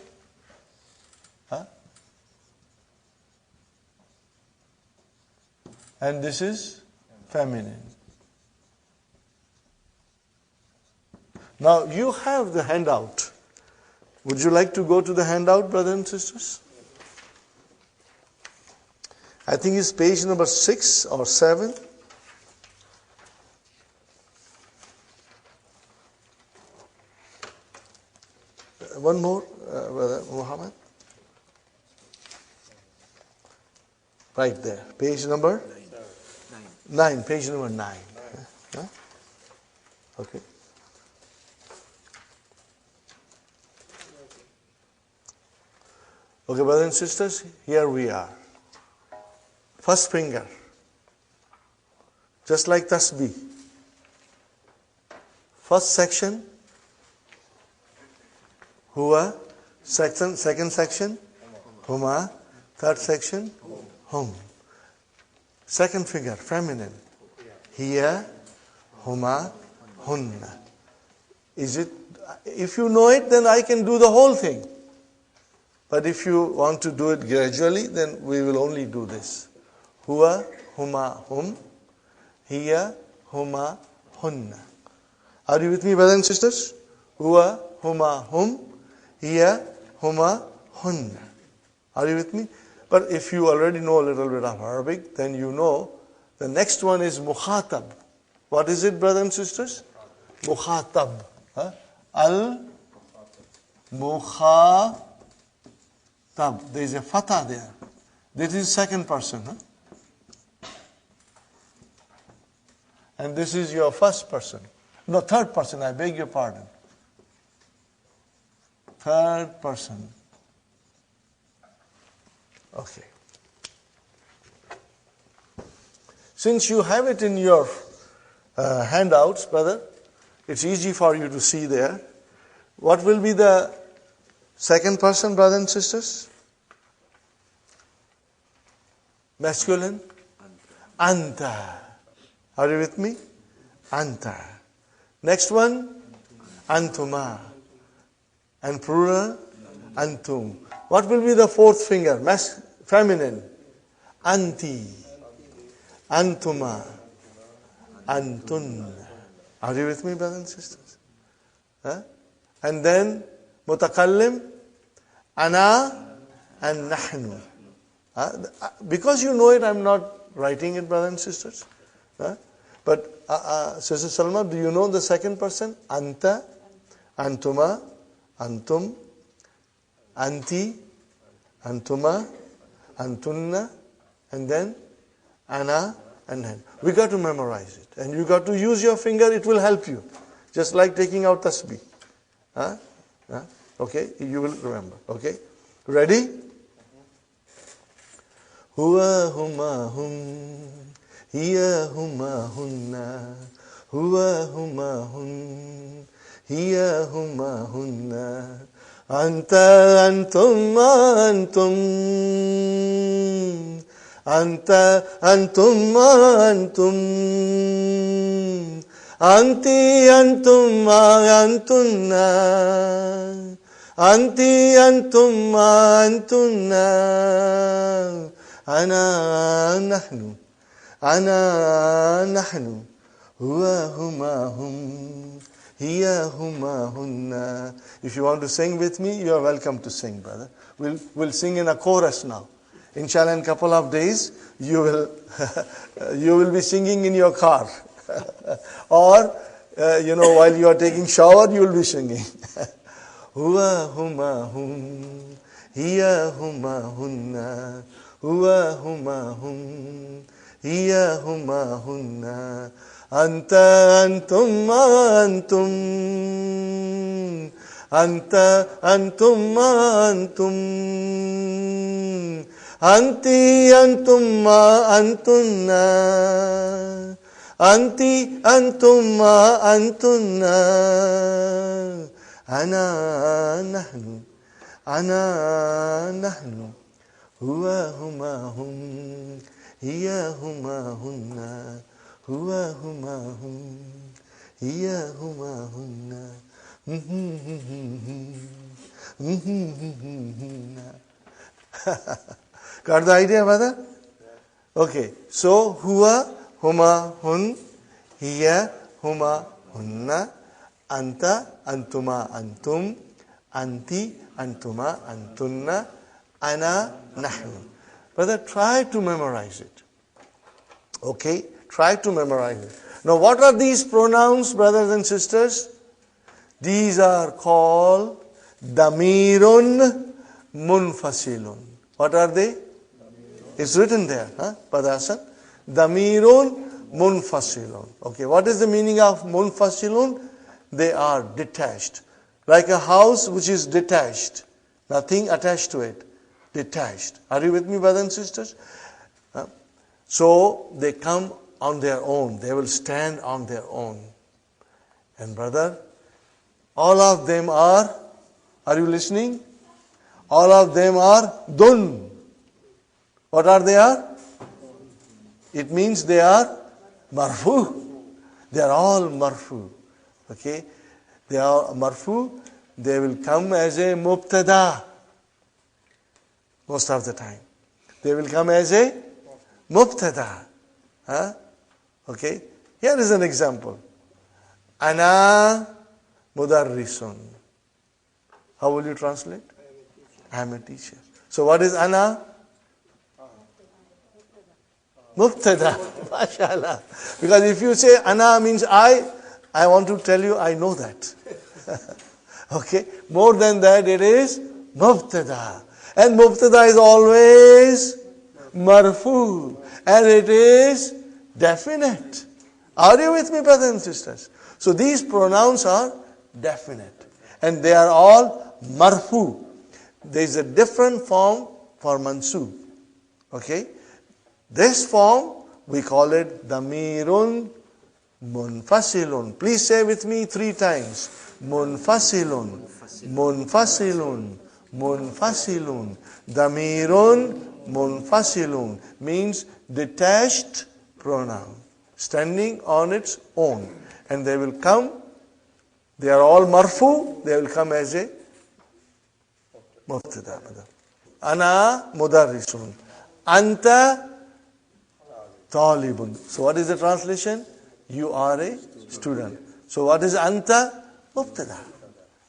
Huh? And this is feminine. Now you have the handout. Would you like to go to the handout, brothers and sisters? I think it's page number 6 or 7. One more, Brother Muhammad. Right there. Page number 9. Page number 9. Huh? Okay. Okay, brothers and sisters, here we are. First finger. Just like tasbih. First section, huwa. Second section, huma. Third section, hum. Second finger, feminine. Hiya, huma, hunna. Is it? If you know it, then I can do the whole thing. But if you want to do it gradually, then we will only do this. Huwa, huma, hum. Hiya, huma, hunna. Are you with me, brothers and sisters? Huwa, huma, hum. Hiya, huma, hunna. Are you with me? But if you already know a little bit of Arabic, then you know the next one is mukhatab. What is it, brothers and sisters? Mukhatab. Huh? Al-mukhatab. There is a fatha there. This is second person. Huh? And this is your first person. No, third person. I beg your pardon. Third person. Okay. Since you have it in your handouts, brother, it's easy for you to see there. What will be the second person, brothers and sisters? Masculine? Anta. Are you with me? Anta. Next one? Antuma. And plural? Antum. What will be the fourth finger? Feminine. Anti. Antuma. Antun. Are you with me, brothers and sisters? Huh? And then mutakallim, ana and nahnu. Because you know it, I'm not writing it, brothers and sisters. But Sister Salma, do you know the second person? Anta, antuma, antum, anti, antuma, antunna, and then ana and nahnu. We got to memorize it. And you got to use your finger, it will help you. Just like taking out tasbih. Okay, you will remember. Okay, ready? Huwa huma hum, hiya huma hunna, huwa huma hun, hiya huma hunna, anta antum antum, anta antum antum, anti antum antunna, anti antum antunna, ana nahnu, ana nahnu, huwa huma hum, hiya huma hunna. If you want to sing with me, you are welcome to sing, brother. We'll sing in a chorus now. Inshallah, in a couple of days, you will be singing in your car. Or, while you are taking shower, you will be singing. Huwa huma hum, hiya huma hunna, huwa, huma, hum, hiya, huma, hunna, anta, antum, antum, anta, antum, antum, anti, antum, antunna, anti, antum, antunna, ana, nahnu, ana, nahnu, huwa, huma, hum, hiya, huma, hunna, huwa, huma, hum, hiya, huma, hunna. Got the idea, brother? Okay. So, huwa, huma, hun, hiya, huma, hunna, anta, antuma, antum, anti, antuma, antunna, ana, nahnu. Brother, try to memorize it. Okay? Try to memorize it. Now, what are these pronouns, brothers and sisters? These are called damirun munfasilun. What are they? It's written there, Padasan. Damirun munfasilun. Okay, what is the meaning of munfasilun? They are detached. Like a house which is detached. Nothing attached to it. Detached. Are you with me, brothers and sisters? So, they come on their own. They will stand on their own. And brother, all of them are you listening? All of them are dun. What are they are? It means they are marfu. They are all marfu. Okay? They are marfu. They will come as a mubtada. Most of the time. They will come as a mubtada. Okay? Here is an example. Ana mudarrisun. How will you translate? I am a teacher. So what is ana? Mubtada. MashaAllah. Because if you say ana means I want to tell you I know that. Okay? More than that, it is mubtada. And mubtada is always marfu. And it is definite. Are you with me, brothers and sisters? So these pronouns are definite. And they are all marfu. There is a different form for mansub. Okay? This form, we call it damirun munfasilun. Please say with me 3 times. Munfasilun. Munfasilun. Munfasilun. Damirun munfasilun means detached pronoun, standing on its own. And they will come, they are all marfu, they will come as a mubtada. Ana mudarrisun. Anta talibun. So what is the translation? You are a student. So what is anta? Mubtada.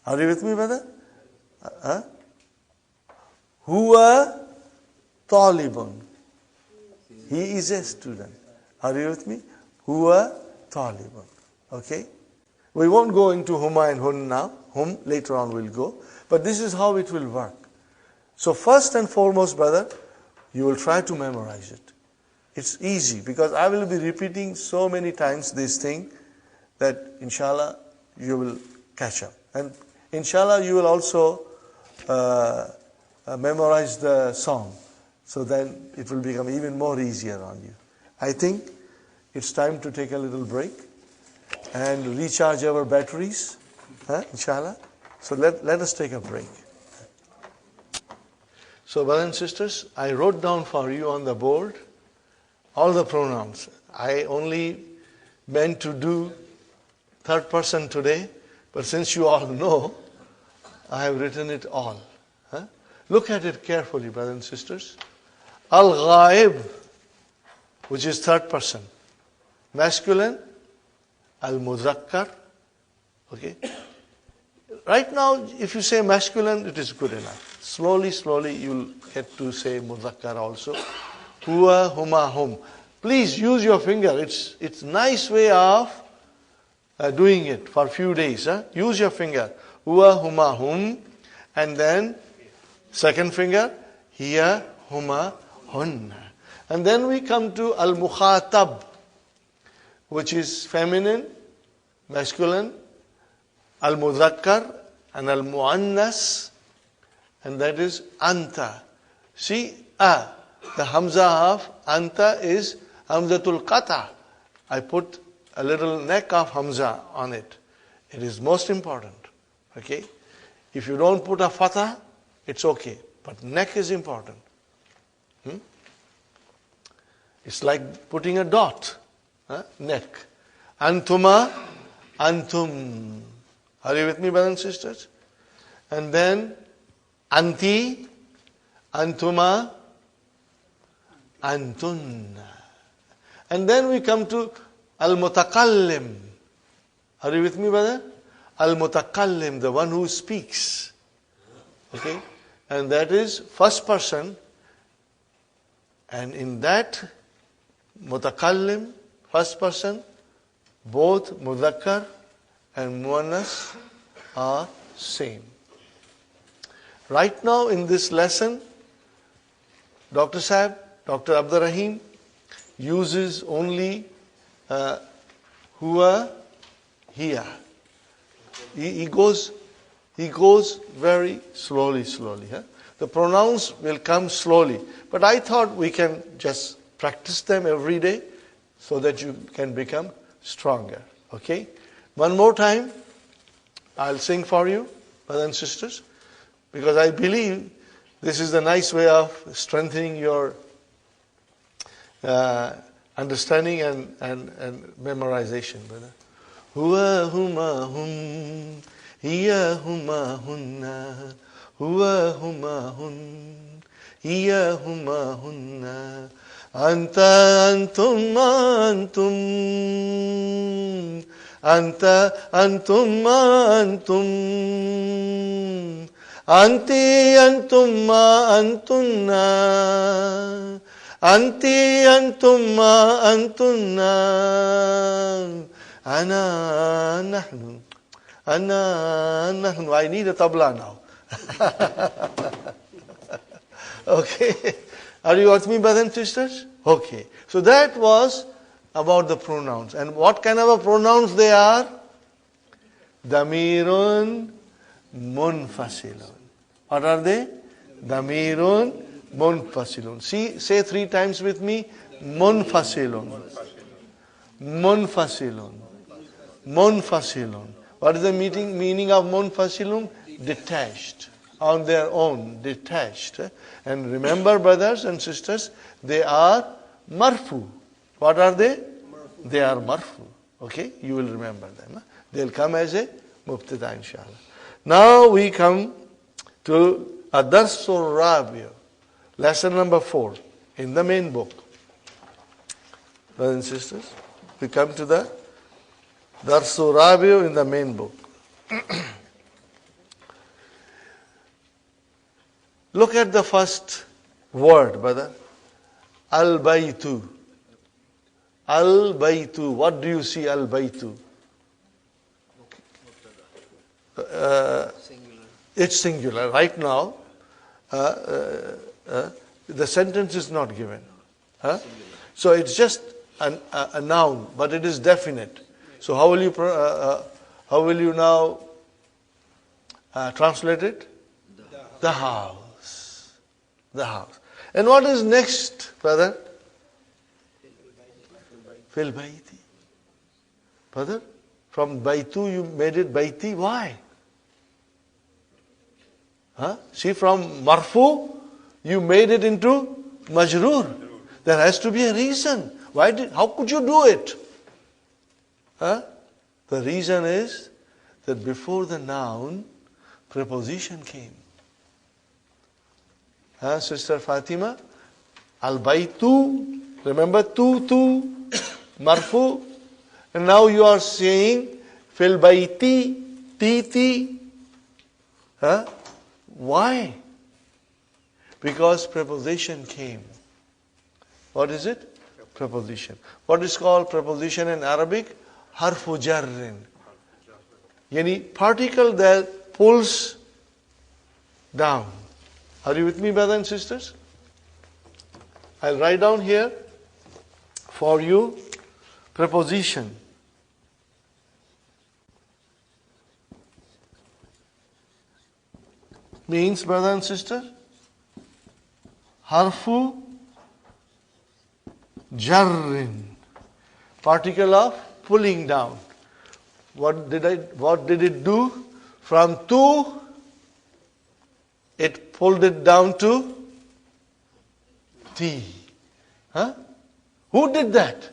Are you with me, brother? Huwa talibun. He is a student. Are you with me? Huwa talibun. Okay? We won't go into huma and hun now. Hum, later on we'll go. But this is how it will work. So first and foremost, brother, you will try to memorize it. It's easy because I will be repeating so many times this thing that inshallah you will catch up. And inshallah you will also memorize the song. So then it will become even more easier on you. I think it's time to take a little break and recharge our batteries, inshallah. So let us take a break. So brothers and sisters, I wrote down for you on the board all the pronouns. I only meant to do third person today, but since you all know, I have written it all. Look at it carefully, brothers and sisters. Al-Ghaib, which is third person. Masculine, Al-Muzakkar. Okay? Right now, if you say masculine, it is good enough. Slowly, you'll get to say Muzakkar also. Huwa, huma, hum. Please use your finger. It's nice way of doing it for a few days. Use your finger. Huwa, huma, hum. And then second finger. Hiya, huma, hunna. And then we come to al-mukhatab, which is feminine, masculine, al-mudhakkar, and al-muannas, and that is anta. See, the Hamza half, anta is Hamzatul Qatta. I put a little neck of Hamza on it. It is most important. Okay? If you don't put a fatha, it's okay. But neck is important. It's like putting a dot. Neck. Antuma, antum. Are you with me, brothers and sisters? And then anti, antuma, antunna. And then we come to al-mutakallim. Are you with me, brother? Al-mutakallim, the one who speaks. Okay? And that is first person. And in that mutakallim, first person, both mudhakkar and muannas are same. Right now in this lesson, Dr. Sahib, Dr. Abdur Rahim uses only huwa, hiya. He goes very slowly. Huh? The pronouns will come slowly. But I thought we can just practice them every day so that you can become stronger. Okay? One more time, I'll sing for you, brothers and sisters, because I believe this is a nice way of strengthening your understanding and memorization, brother. Huwa huma hun, hiya huma hunna, huwa huma hun, hiya huma hunna, anta antum antum, anta antum antum, anti antum antunna, anti antum antunna, ana nahnu, ana nahnu. I need a tabla now. Okay. Are you with me, brothers and sisters? Okay. So that was about the pronouns. And what kind of pronouns they are? Damirun munfasilun. What are they? Damirun munfasilun. See, say 3 times with me. Munfasilun. Munfasilun. Munfasilun. What is the meaning of munfasilun? Detached. On their own. Detached. And remember, brothers and sisters, they are marfu. What are they? Marfu. They are marfu. Okay? You will remember them. They'll come as a mubtada, inshallah. Now we come to Darsul Rabi', lesson number 4 in the main book. Brothers and sisters, we come to the Darsul Rabi' in the main book. Look at the first word, brother. Al-Baytu. Al-Baytu. What do you see, Al-Baytu? It's singular. Right now, the sentence is not given. So it's just a noun, but it is definite. So how will you now translate it? The house. The house. And what is next, brother? Fil bayti. Brother, from baytu you made it bayti. Why? See, from marfu you made it into majroor. There has to be a reason. How could you do it? The reason is that before the noun, preposition came. Sister Fatima, al-baytu, remember tu, marfu, and now you are saying fil bayti, ti. Why? Because preposition came. What is it? Preposition. What is called preposition in Arabic? Harfu jarrin. Yani particle that pulls down. Are you with me, brothers and sisters? I'll write down here for you preposition. Means, brother and sister, harfu jarrin, particle of pulling down. What did it do? From tu, it pulled it down to ti. Huh? Who did that?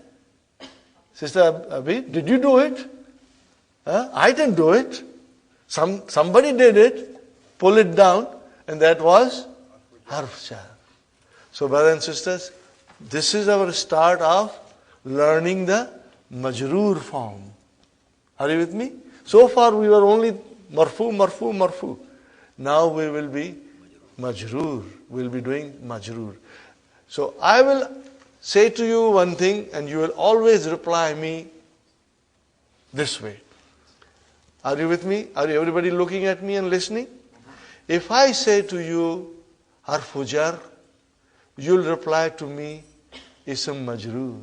Sister Abi, did you do it? Huh? I didn't do it. Somebody did it. Pull it down, and that was harf jar. So, brothers and sisters, this is our start of learning the majroor form. Are you with me? So far we were only marfu, marfu, marfu. Now we will be majroor. We will be doing majroor. So I will say to you one thing, and you will always reply me this way. Are you with me? Are everybody looking at me and listening? If I say to you harfu jar, you'll reply to me Ism Majroor.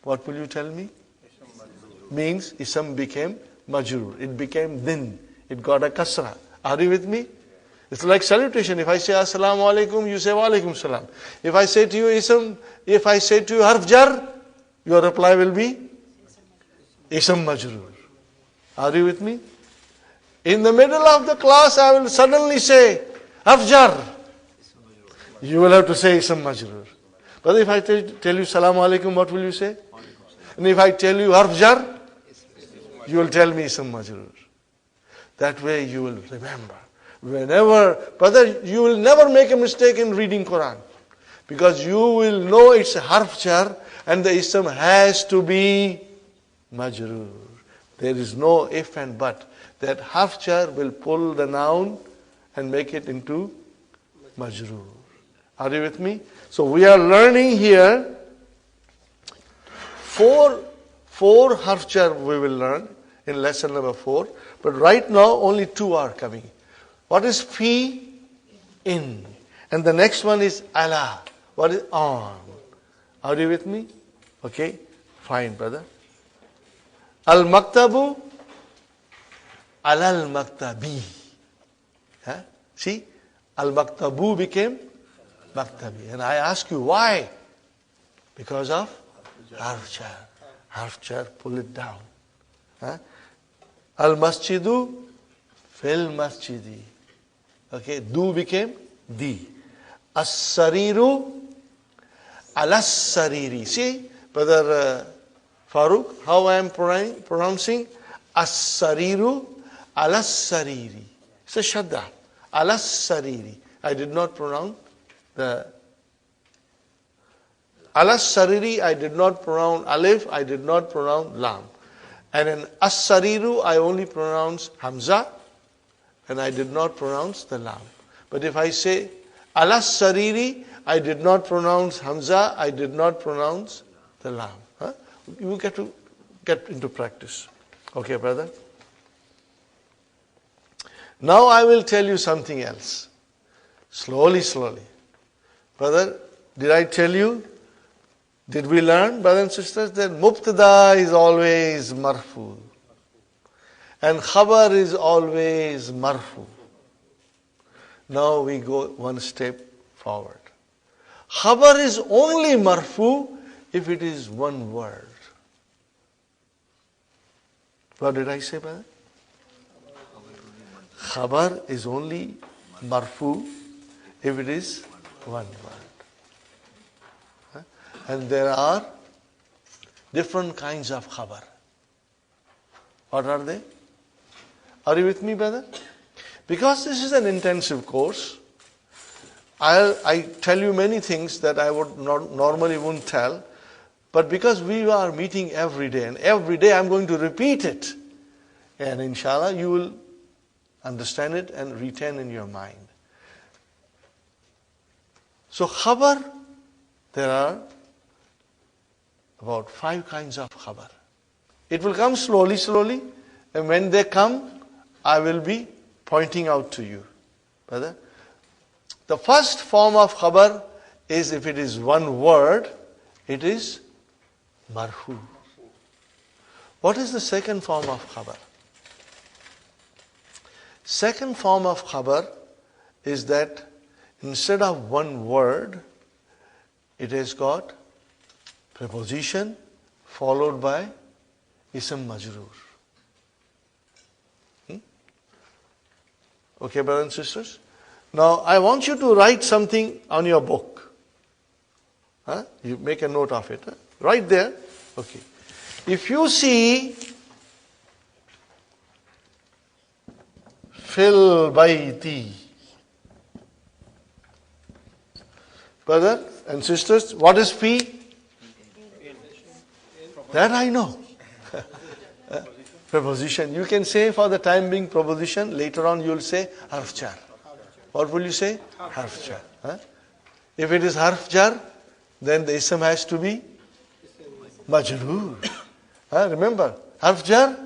What will you tell me? Means Ism became Majroor. It became din. It got a kasra. Are you with me? It's like salutation. If I say Assalamu alaikum, you say Wa alaikum salam. If I say to you Ism, if I say to you harf jar, your reply will be Ism Majroor. Are you with me? In the middle of the class, I will suddenly say harf jar. You will have to say Ism Majroor. But if I tell you Salaam Alaikum, what will you say? And if I tell you harf jar, you will tell me Ism Majroor. That way you will remember. Whenever, brother, you will never make a mistake in reading Quran. Because you will know it's a harf jar and the Ism has to be Majroor. There is no if and but. That harf jar will pull the noun and make it into Majroor. Are you with me? So we are learning here four harf jar we will learn in lesson number 4. But right now only 2 are coming. What is fi? In. And the next one is ala. What is on? Are you with me? Okay, fine, brother. Al-maktabu, alal-maktabi. Huh? See? Al-maktabu became maktabi. And I ask you, why? Because of harf jar. Harf jar, pull it down. Huh? Al-masjidu, fil masjidi. Okay, du became di. As-sariru, alas-sariri. See, brother Farooq, how I am pronouncing? As-sariru, alas-sariri. It's a shadda. Alas-sariri. I did not pronounce the alas-sariri. I did not pronounce alif. I did not pronounce lam. And in as-sariru, I only pronounce Hamza. And I did not pronounce the lam. But if I say alas-sariri, I did not pronounce Hamza. I did not pronounce the lam. Huh? You get to get into practice. Okay, brother? Now I will tell you something else. Slowly, slowly. Brother, did I tell you? Did we learn, brothers and sisters, that mubtada is always marfu. And khabar is always marfu. Now we go one step forward. Khabar is only marfu if it is one word. What did I say, brother? Khabar is only marfu if it is one word. Huh? And there are different kinds of khabar. What are they? Are you with me, brother? Because this is an intensive course, I tell you many things that I would not normally wouldn't tell. But because we are meeting every day, and every day I'm going to repeat it, and inshallah you will understand it and retain in your mind. So khabar, there are about 5 kinds of khabar. It will come slowly, slowly, and when they come, I will be pointing out to you. Brother, the first form of khabar is if it is one word, it is marfu. What is the second form of khabar? Second form of khabar is that instead of one word, it has got preposition followed by Ism Majroor. Okay, brothers and sisters? Now, I want you to write something on your book. You make a note of it. Right there. Okay. If you see Fil Bayti, brothers and sisters, what is fi? That I know. Preposition. You can say for the time being preposition. Later on you will say harf jar. What will you say? Harf jar. If it is harf jar, then the ism has to be majroor. Remember, harf jar,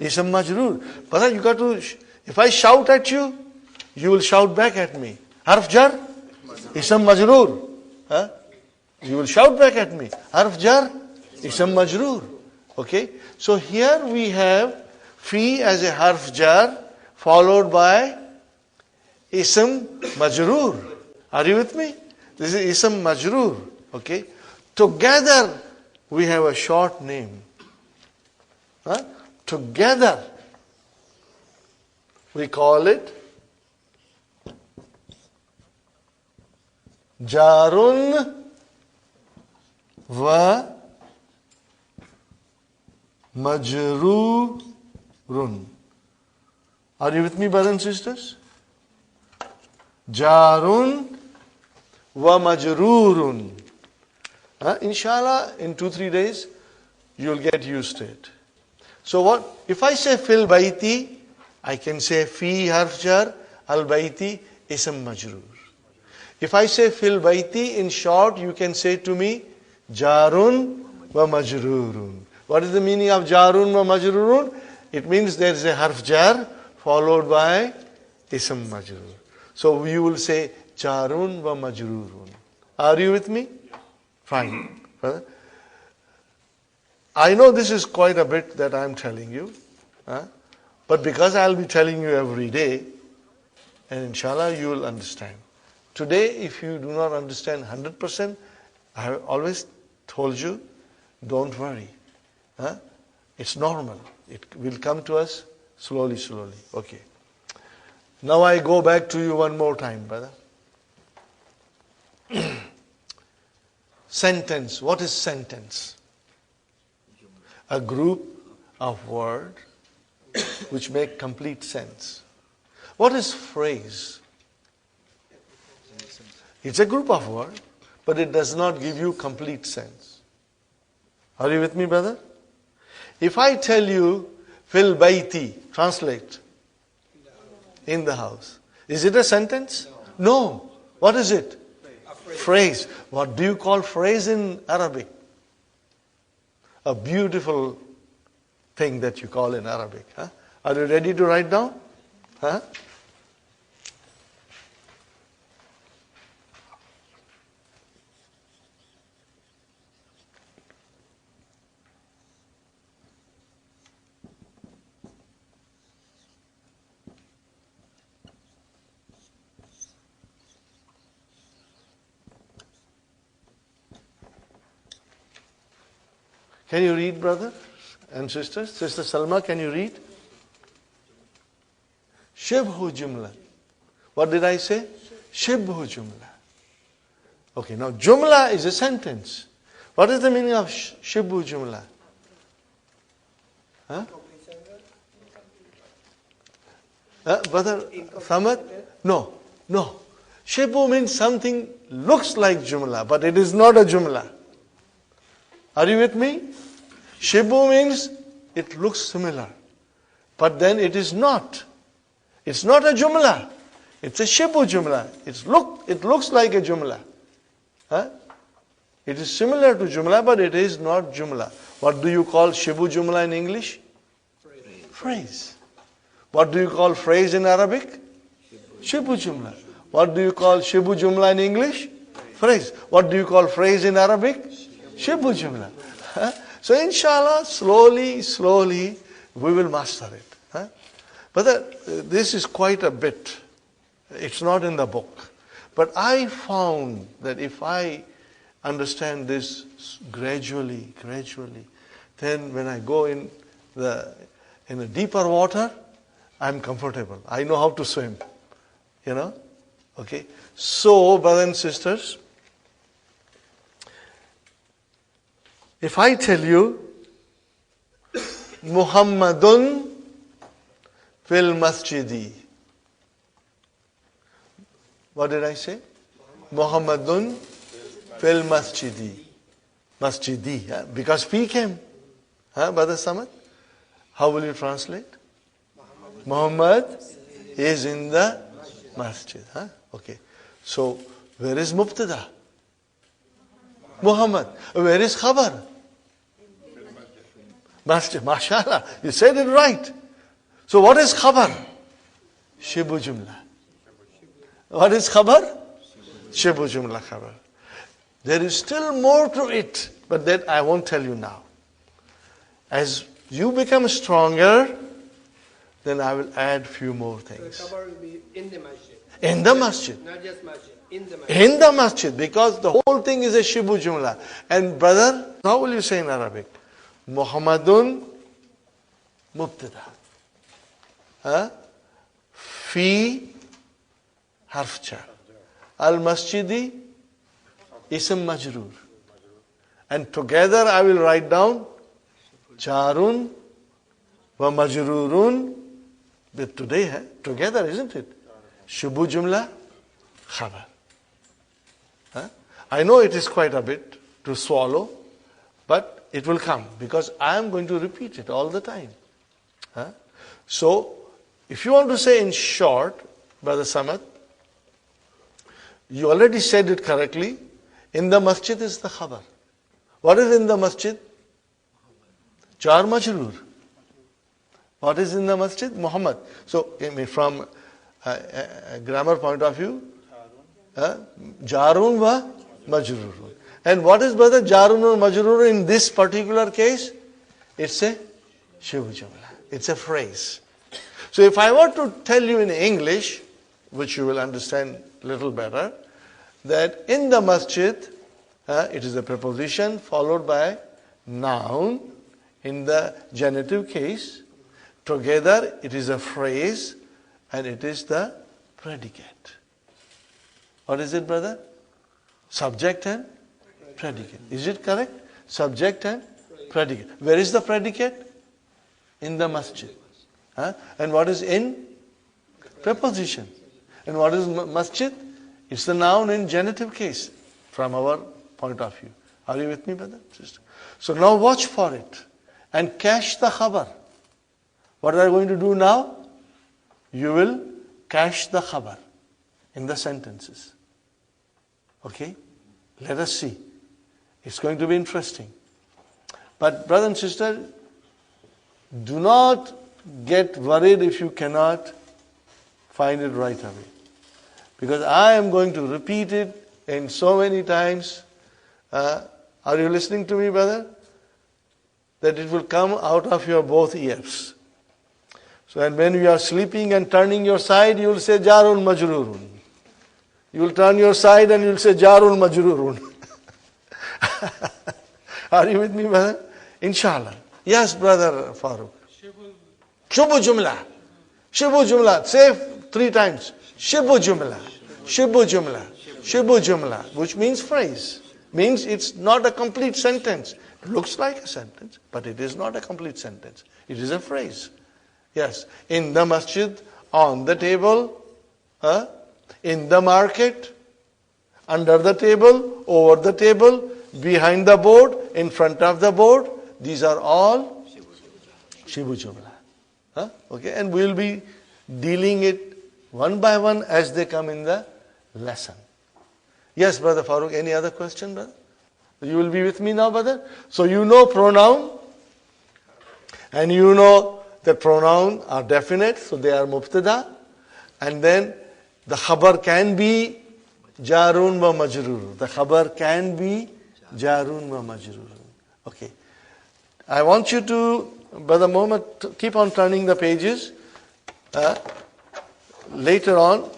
ism majroor. But you got to, if I shout at you, you will shout back at me. Harf jar, ism majroor. You will shout back at me. Harf jar, ism majroor. Okay, so here we have fi as a harf jar followed by ism majroor. Are you with me? This is ism majroor. Okay, together we have a short name. Together we call it jarun wa majroorun. Are you with me, brothers and sisters? Jarun wa majroorun. Inshallah, in 2-3 days, you'll get used to it. So what? If I say fil bayti, I can say fi harf jar, al bayti, ism majroor. If I say fil bayti, in short, you can say to me, jarun wa majroorun. What is the meaning of jarun wa majroorun? It means there is a harf jar followed by ism majroor. So you will say jarun wa majroorun. Are you with me? Fine. I know this is quite a bit that I am telling you. But because I will be telling you every day, and inshallah you will understand. Today, if you do not understand 100%, I have always told you, don't worry. It's normal. It will come to us slowly, slowly. Okay. Now I go back to you one more time, brother. Sentence. What is sentence? A group of words which make complete sense. What is phrase? It's a group of words, but it does not give you complete sense. Are you with me, brother? If I tell you, fil bayti, translate, in the house. Is it a sentence? No. What is it? Phrase. What do you call phrase in Arabic? A beautiful thing that you call in Arabic. Are you ready to write down? Can you read, brother and sisters? Sister Salma, can you read? Shibhu jumla. What did I say? Shibhu jumla. Okay, now jumla is a sentence. What is the meaning of shibhu jumla? Brother Samad? No. Shibhu means something looks like jumla, but it is not a jumla. Are you with me? Shibhu means it looks similar, but then it is not. It's not a jumla. It's a shibhu jumla. It looks like a jumla. It is similar to jumla, but it is not jumla. What do you call shibhu jumla in English? Phrase. What do you call phrase in Arabic? Shibhu jumla. What do you call shibhu jumla in English? Phrase. What do you call phrase in Arabic? Shibu Jumla. So inshallah, slowly, we will master it. But this is quite a bit. It's not in the book. But I found that if I understand this gradually, then when I go in a deeper water, I'm comfortable. I know how to swim. Okay. So, brothers and sisters, if I tell you Muhammadun fil masjidi, what did I say? Muhammadun fil masjidi. Masjidi, because P came. Brother Samad? How will you translate? Muhammad is in the masjid. Okay. So, where is Mubtada? Muhammad. Where is Khabar? Masjid. MashaAllah. You said it right. So, what is Khabar? Shibu Jumla. What is Khabar? Shibu Jumla Khabar. There is still more to it, but that I won't tell you now. As you become stronger, then I will add few more things. So Khabar will be in the masjid. In the masjid. Not just masjid, in the masjid. In the masjid, because the whole thing is a Shibu Jumla. And brother, how will you say in Arabic? Muhammadun Mubtada. Fi Harf Jar. Al-Masjidi Ism Majroor. And together I will write down Jarun wa Majroorun. But today, together, isn't it? Shibu Jumla Khabar. I know it is quite a bit to swallow, but it will come because I am going to repeat it all the time. So, if you want to say in short, Brother Samad, you already said it correctly. In the masjid is the khabar. What is in the masjid? Jar Majroor. What is in the masjid? Muhammad. So, from a grammar point of view, Jarun wa Majroorun. And what is, brother, Jarun or Majroor in this particular case? It's a Shibu Jumla. It's a phrase. So if I were to tell you in English, which you will understand a little better, that in the masjid, it is a preposition followed by noun in the genitive case. Together it is a phrase and it is the predicate. What is it, brother? Subject and predicate. Is it correct? Subject and predicate. Where is the predicate? In the masjid. And what is in? Preposition. And what is masjid? It's the noun in genitive case from our point of view. Are you with me, brother, sister? So now watch for it and catch the khabar. What are you going to do now? You will catch the khabar in the sentences. Okay? Let us see. It's going to be interesting. But brother and sister, do not get worried if you cannot find it right away. Because I am going to repeat it in so many times. Are you listening to me, brother? That it will come out of your both ears. So and when you are sleeping and turning your side, you will say Jarun Majroorun. You will turn your side and you will say Jarun Majroorun. Are you with me, brother? Inshallah. Yes, brother Farooq. Shibu Jumla. Shibu Jumla. Say 3 times. Shibu Jumla. Shibu Jumla. Shibu Jumla. Which means phrase. Means it's not a complete sentence. It looks like a sentence, but it is not a complete sentence. It is a phrase. Yes. In the masjid, on the table, in the market, under the table, over the table, behind the board, in front of the board. These are all Shibu Jumla. Okay, and we will be dealing it one by one as they come in the lesson. Yes, brother Farooq, any other question, brother? You will be with me now, brother? So you know pronoun, and you know that pronoun are definite, so they are mubtada, and then the khabar can be Jarun wa majrur. The khabar can be jarun wa majrur. Okay. I want you to, Brother Muhammad, keep on turning the pages. Later on,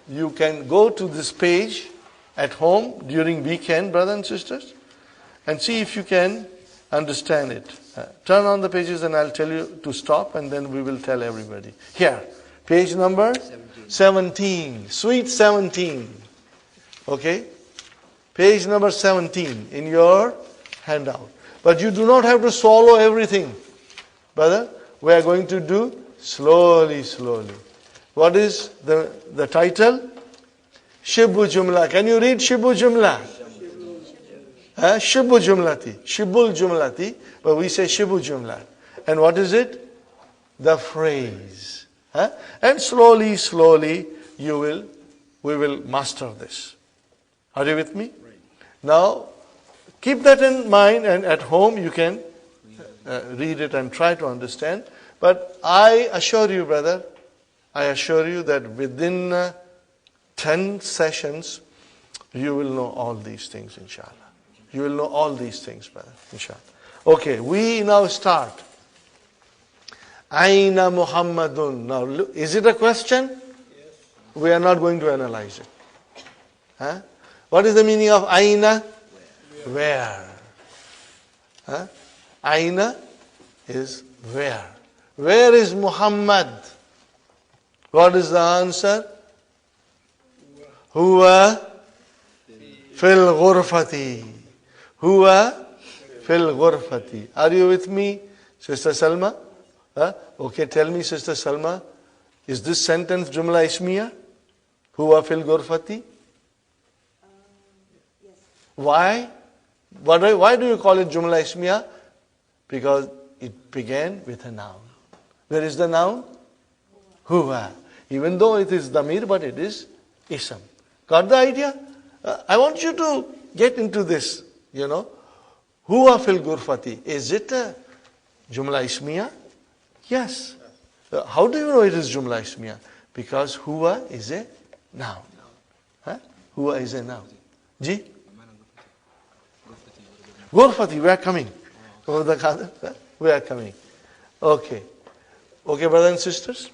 you can go to this page at home during weekend, brothers and sisters, and see if you can understand it. Turn on the pages and I'll tell you to stop, and then we will tell everybody. Here, page number 17. Sweet 17. Okay? Page number 17 in your handout. But you do not have to swallow everything. Brother, we are going to do slowly, slowly. What is the title? Shibu Jumla. Can you read Shibu Jumla? Shibu Jumlati. Shibul Jumlati. But we say Shibu Jumla. And what is it? The phrase. And slowly, slowly, we will master this. Are you with me? Now, keep that in mind, and at home you can read it and try to understand. But I assure you, brother, I assure you that within 10 sessions, you will know all these things, inshallah. You will know all these things, brother, inshallah. Okay, we now start. Aina Muhammadun. Now, is it a question? Yes. We are not going to analyze it. What is the meaning of Aina? Where? Aina is where. Where is Muhammad? What is the answer? Huwa fil ghurfati. Huwa fil ghurfati. Are you with me, Sister Salma? Okay, tell me, Sister Salma, is this sentence Jumla Ismiya? Huwa fil ghurfati? Yes. Why? Why do you call it Jumla Ismiya? Because it began with a noun. Where is the noun? Huwa. Even though it is damir, but it is ism. Got the idea? I want you to get into this, Huwa fil ghurfati. Is it a Jumla Ismiya? Yes. How do you know it is Jumla Ismiya? Because huwa is a noun. Huwa is a noun. Ji? Ghurfati, we are coming. Over the Qadr, we are coming. Okay. Okay, brothers and sisters?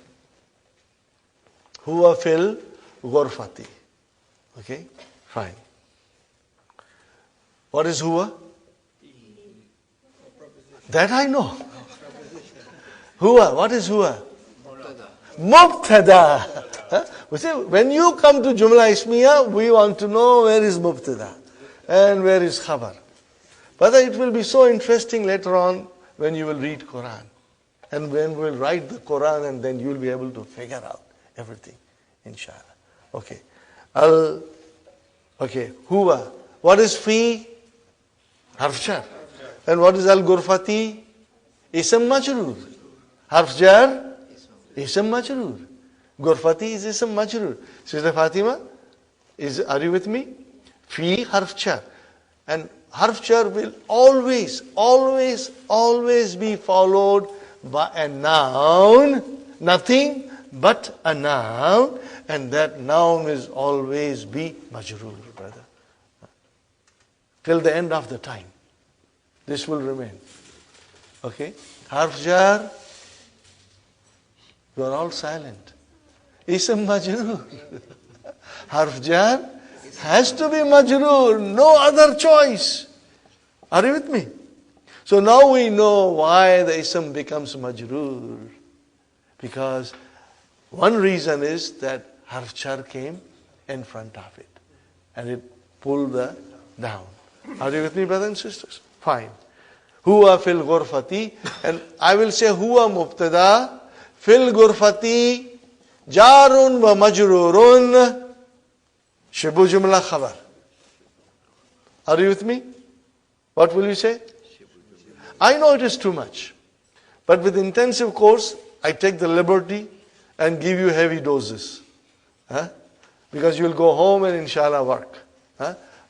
Huwa fil ghurfati. Okay? Fine. What is huwa? That I know. Huwa, what is huwa? Mubtada. We say, when you come to Jumla Ismiya, we want to know where is Mubtada and where is Khabar. But it will be so interesting later on when you will read Quran. And when we will write the Quran, and then you will be able to figure out everything, inshallah. Okay. Okay, huwa. What is fi? Harf jar. And what is al-ghurfati? Ism Majroor. Harf jar? Ism Majroor. Ghurfati is Ism Majroor. Sister Fatima, are you with me? Fi harf jar. And harf jar will always be followed by a noun, nothing but a noun, and that noun will always be majroor, brother. Till the end of the time. This will remain. Okay? Harf jar, you are all silent. Ism majroor. Harf jar has to be majroor, no other choice. Are you with me? So now we know why the ism becomes majroor. Because one reason is that harf jar came in front of it. And it pulled the down. Are you with me, brothers and sisters? Fine. Huwa fil ghurfati. And I will say huwa mubtada. Fil ghurfati. Jarun wa majrurun. Shibu jumla khabar. Are you with me? What will you say? I know it is too much. But with intensive course, I take the liberty and give you heavy doses. Because you will go home and inshallah work.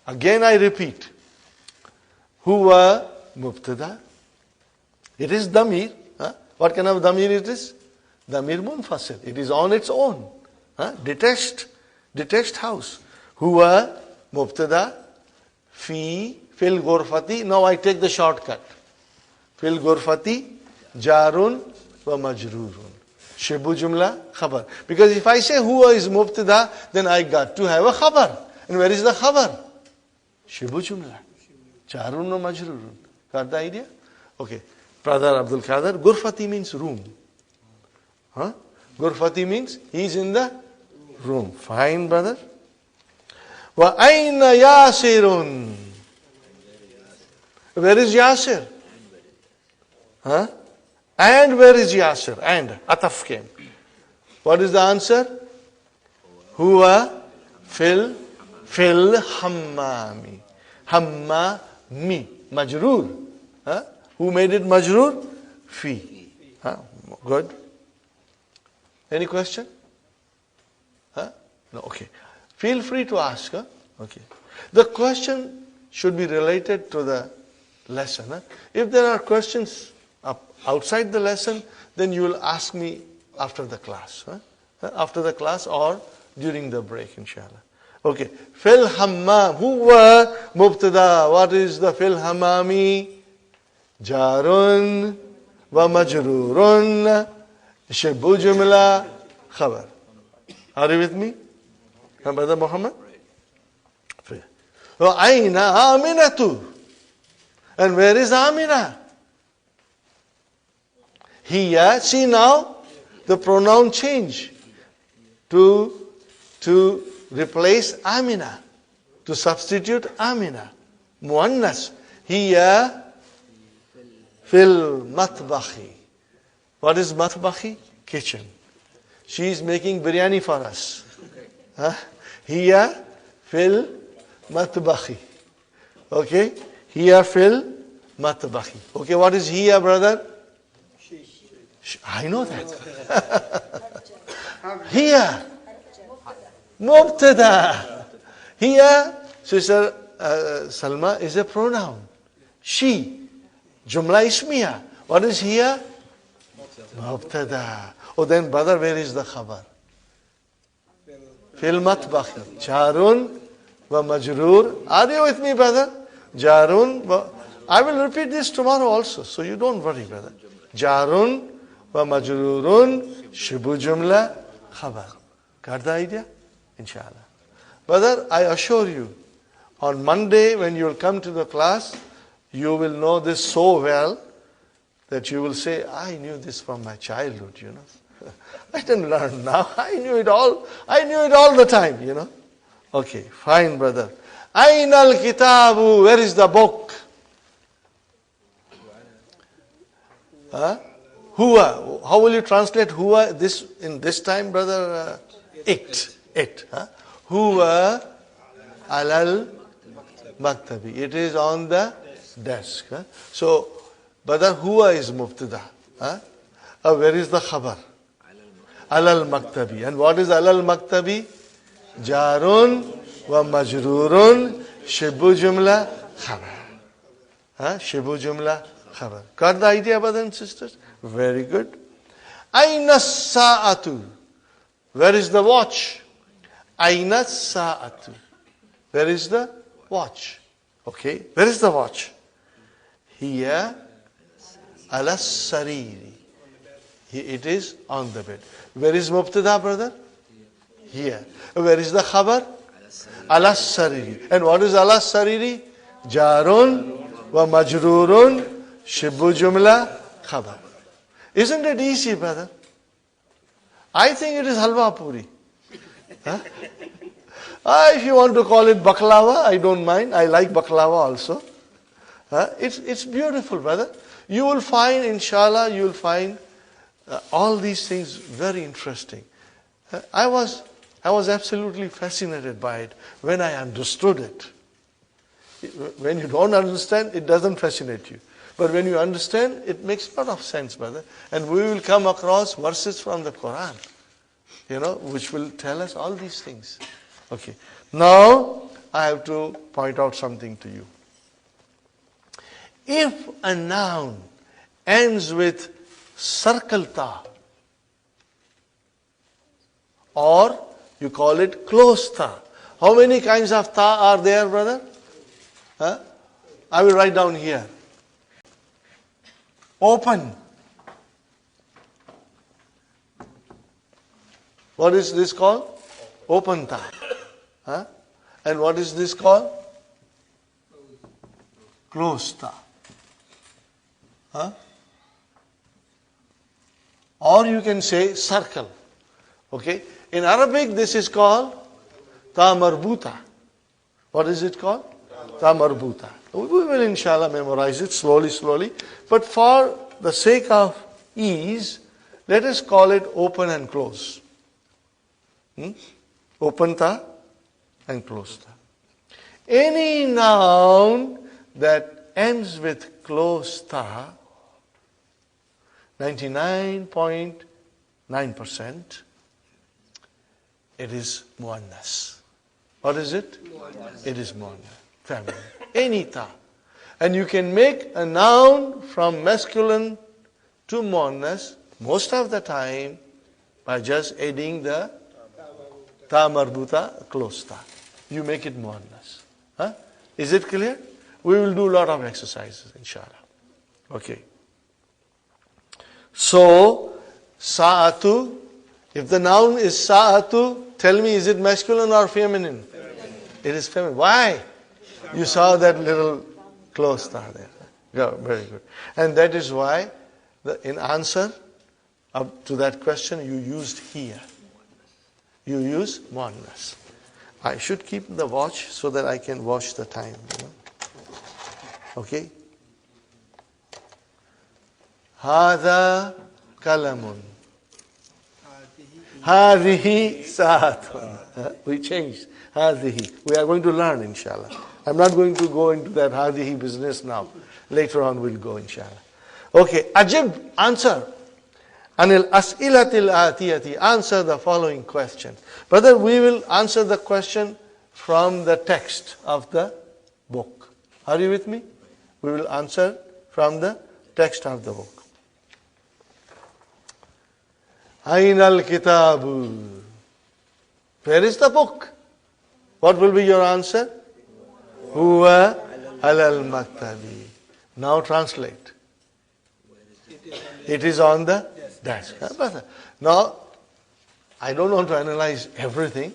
Again I repeat. Huwa mubtada. It is damir. What kind of damir it is? Damir munfasil. It is on its own. Detached. Detached house. Huwa, mubtada, fi, fil ghurfati. Now I take the shortcut. Fil ghurfati, jarun wa majrurun. Shibu jumla, khabar. Because if I say huwa is mubtada, then I got to have a khabar. And where is the khabar? Shibu jumla. Jarun wa majrurun. Got the idea? Okay. Brother Abdul Qadir, ghurfati means room. Huh? Ghurfati means he is in the room. Fine, brother. Wa aina Yasirun. Where is Yasir? Huh? And where is Yasir? And ataf came. What is the answer? Huwa fil hammami. Hammami. Majroor. Huh? Who made it majroor? Fi. Huh? Good. Any question? Huh? No, okay. Feel free to ask. Huh? Okay. The question should be related to the lesson. Huh? If there are questions outside the lesson, then you will ask me after the class. Huh? After the class or during the break, inshallah. Okay. Fil hammam. Huwa mubtada. What is the fil hammami? Jarun wa majrurun. Shibu jumla khabar. Are you with me? Brother Muhammad? Wa aina Aminatu. And where is Amina? Here, see now, the pronoun change to replace Amina, to substitute Amina. Muannas. Here, fil matbahi. What is matbahi? Kitchen. She is making biryani for us. Huh? Here, fil matbahi. Okay? Here, fil matbahi. Okay, what is here, brother? I know that. Here, mubtada. Here, Sister Salma is a pronoun. She, jumla ismiya. What is here? Mubtada. Oh, then, brother, where is the khabar? Fil matbakhi. Jarun wa majroor. Are you with me, brother? Jarun wa... I will repeat this tomorrow also, so you don't worry, brother. Jarun wa majroorun shibu jumla khabar. Got the idea? Inshallah. Brother, I assure you, on Monday when you will come to the class, you will know this so well that you will say, I knew this from my childhood, you know. I didn't learn now. I knew it all. I knew it all the time, you know. Okay, fine, brother. Ainal kitabu. Where is the book? Huh? Huwa. How will you translate huwa this in this time, brother? It. Huh? Huwa alal maktabi. It is on the desk. Huh? So, brother, huwa is mubtada. Huh? Where is the khabar? Alal maktabi. And what is alal maktabi? Jarun wa majrurun shibu jumla khabar. Shibu jumla khabar. Got the idea, brothers and sisters? Very good. Aina sa'atu. Where is the watch? Aina sa'atu. Where is the watch? Okay, where is the watch? Here, ala sariri. It is on the bed. Where is mubtada, brother? Here. Where is the khabar? Ala sariri. And what is ala sariri? Jarun wa majrurun shibu jumla khabar. Isn't it easy, brother? I think it is halwa puri. Huh? If you want to call it baklava, I don't mind. I like baklava also. It's beautiful, brother. You will find, inshallah, you will find all these things very interesting. I was absolutely fascinated by it when I understood it. When you don't understand, it doesn't fascinate you. But when you understand, it makes a lot of sense, brother. And we will come across verses from the Quran, which will tell us all these things. Okay. Now, I have to point out something to you. If a noun ends with circle ta or You call it closed ta. How many kinds of ta are there, brother? Huh? I will write down here. Open. What is this called? Open ta. Huh? And what is this called? Closed ta. Huh? Or you can say circle. Okay? In Arabic, this is called ta marbuta. What is it called? Ta marbuta. We will inshallah memorize it slowly. But for the sake of ease, let us call it open and close. Open ta and close ta. Any noun that ends with close ta, 99.9%, it is muannas. What is it? Muannas. It is muannas. Family. Any ta. And you can make a noun from masculine to muannas most of the time by just adding the ta marbuta, close ta. You make it muannas. Huh? Is it clear? We will do a lot of exercises, inshallah. Okay. So, sa'atu, if the noun is sa'atu, tell me, is it masculine or feminine? Feminine. It is feminine. Why? You saw that little close star there. Yeah, very good. And that is why, in answer to that question, you used here. You use muannas. I should keep the watch so that I can watch the time. Okay? Hada kalamun. Hadihi saatun. We changed. Hadihi. We are going to learn, inshallah. I'm not going to go into that hadihi business now. Later on we'll go, inshallah. Okay. Ajib, answer. Anil as'ilatil atiyati. Answer the following question. Brother, we will answer the question from the text of the book. Are you with me? We will answer from the text of the book. Ainal kitabu. Where is the book? What will be your answer? Huwa alal maktabi. Now translate. It is on the desk. Now, I don't want to analyze everything,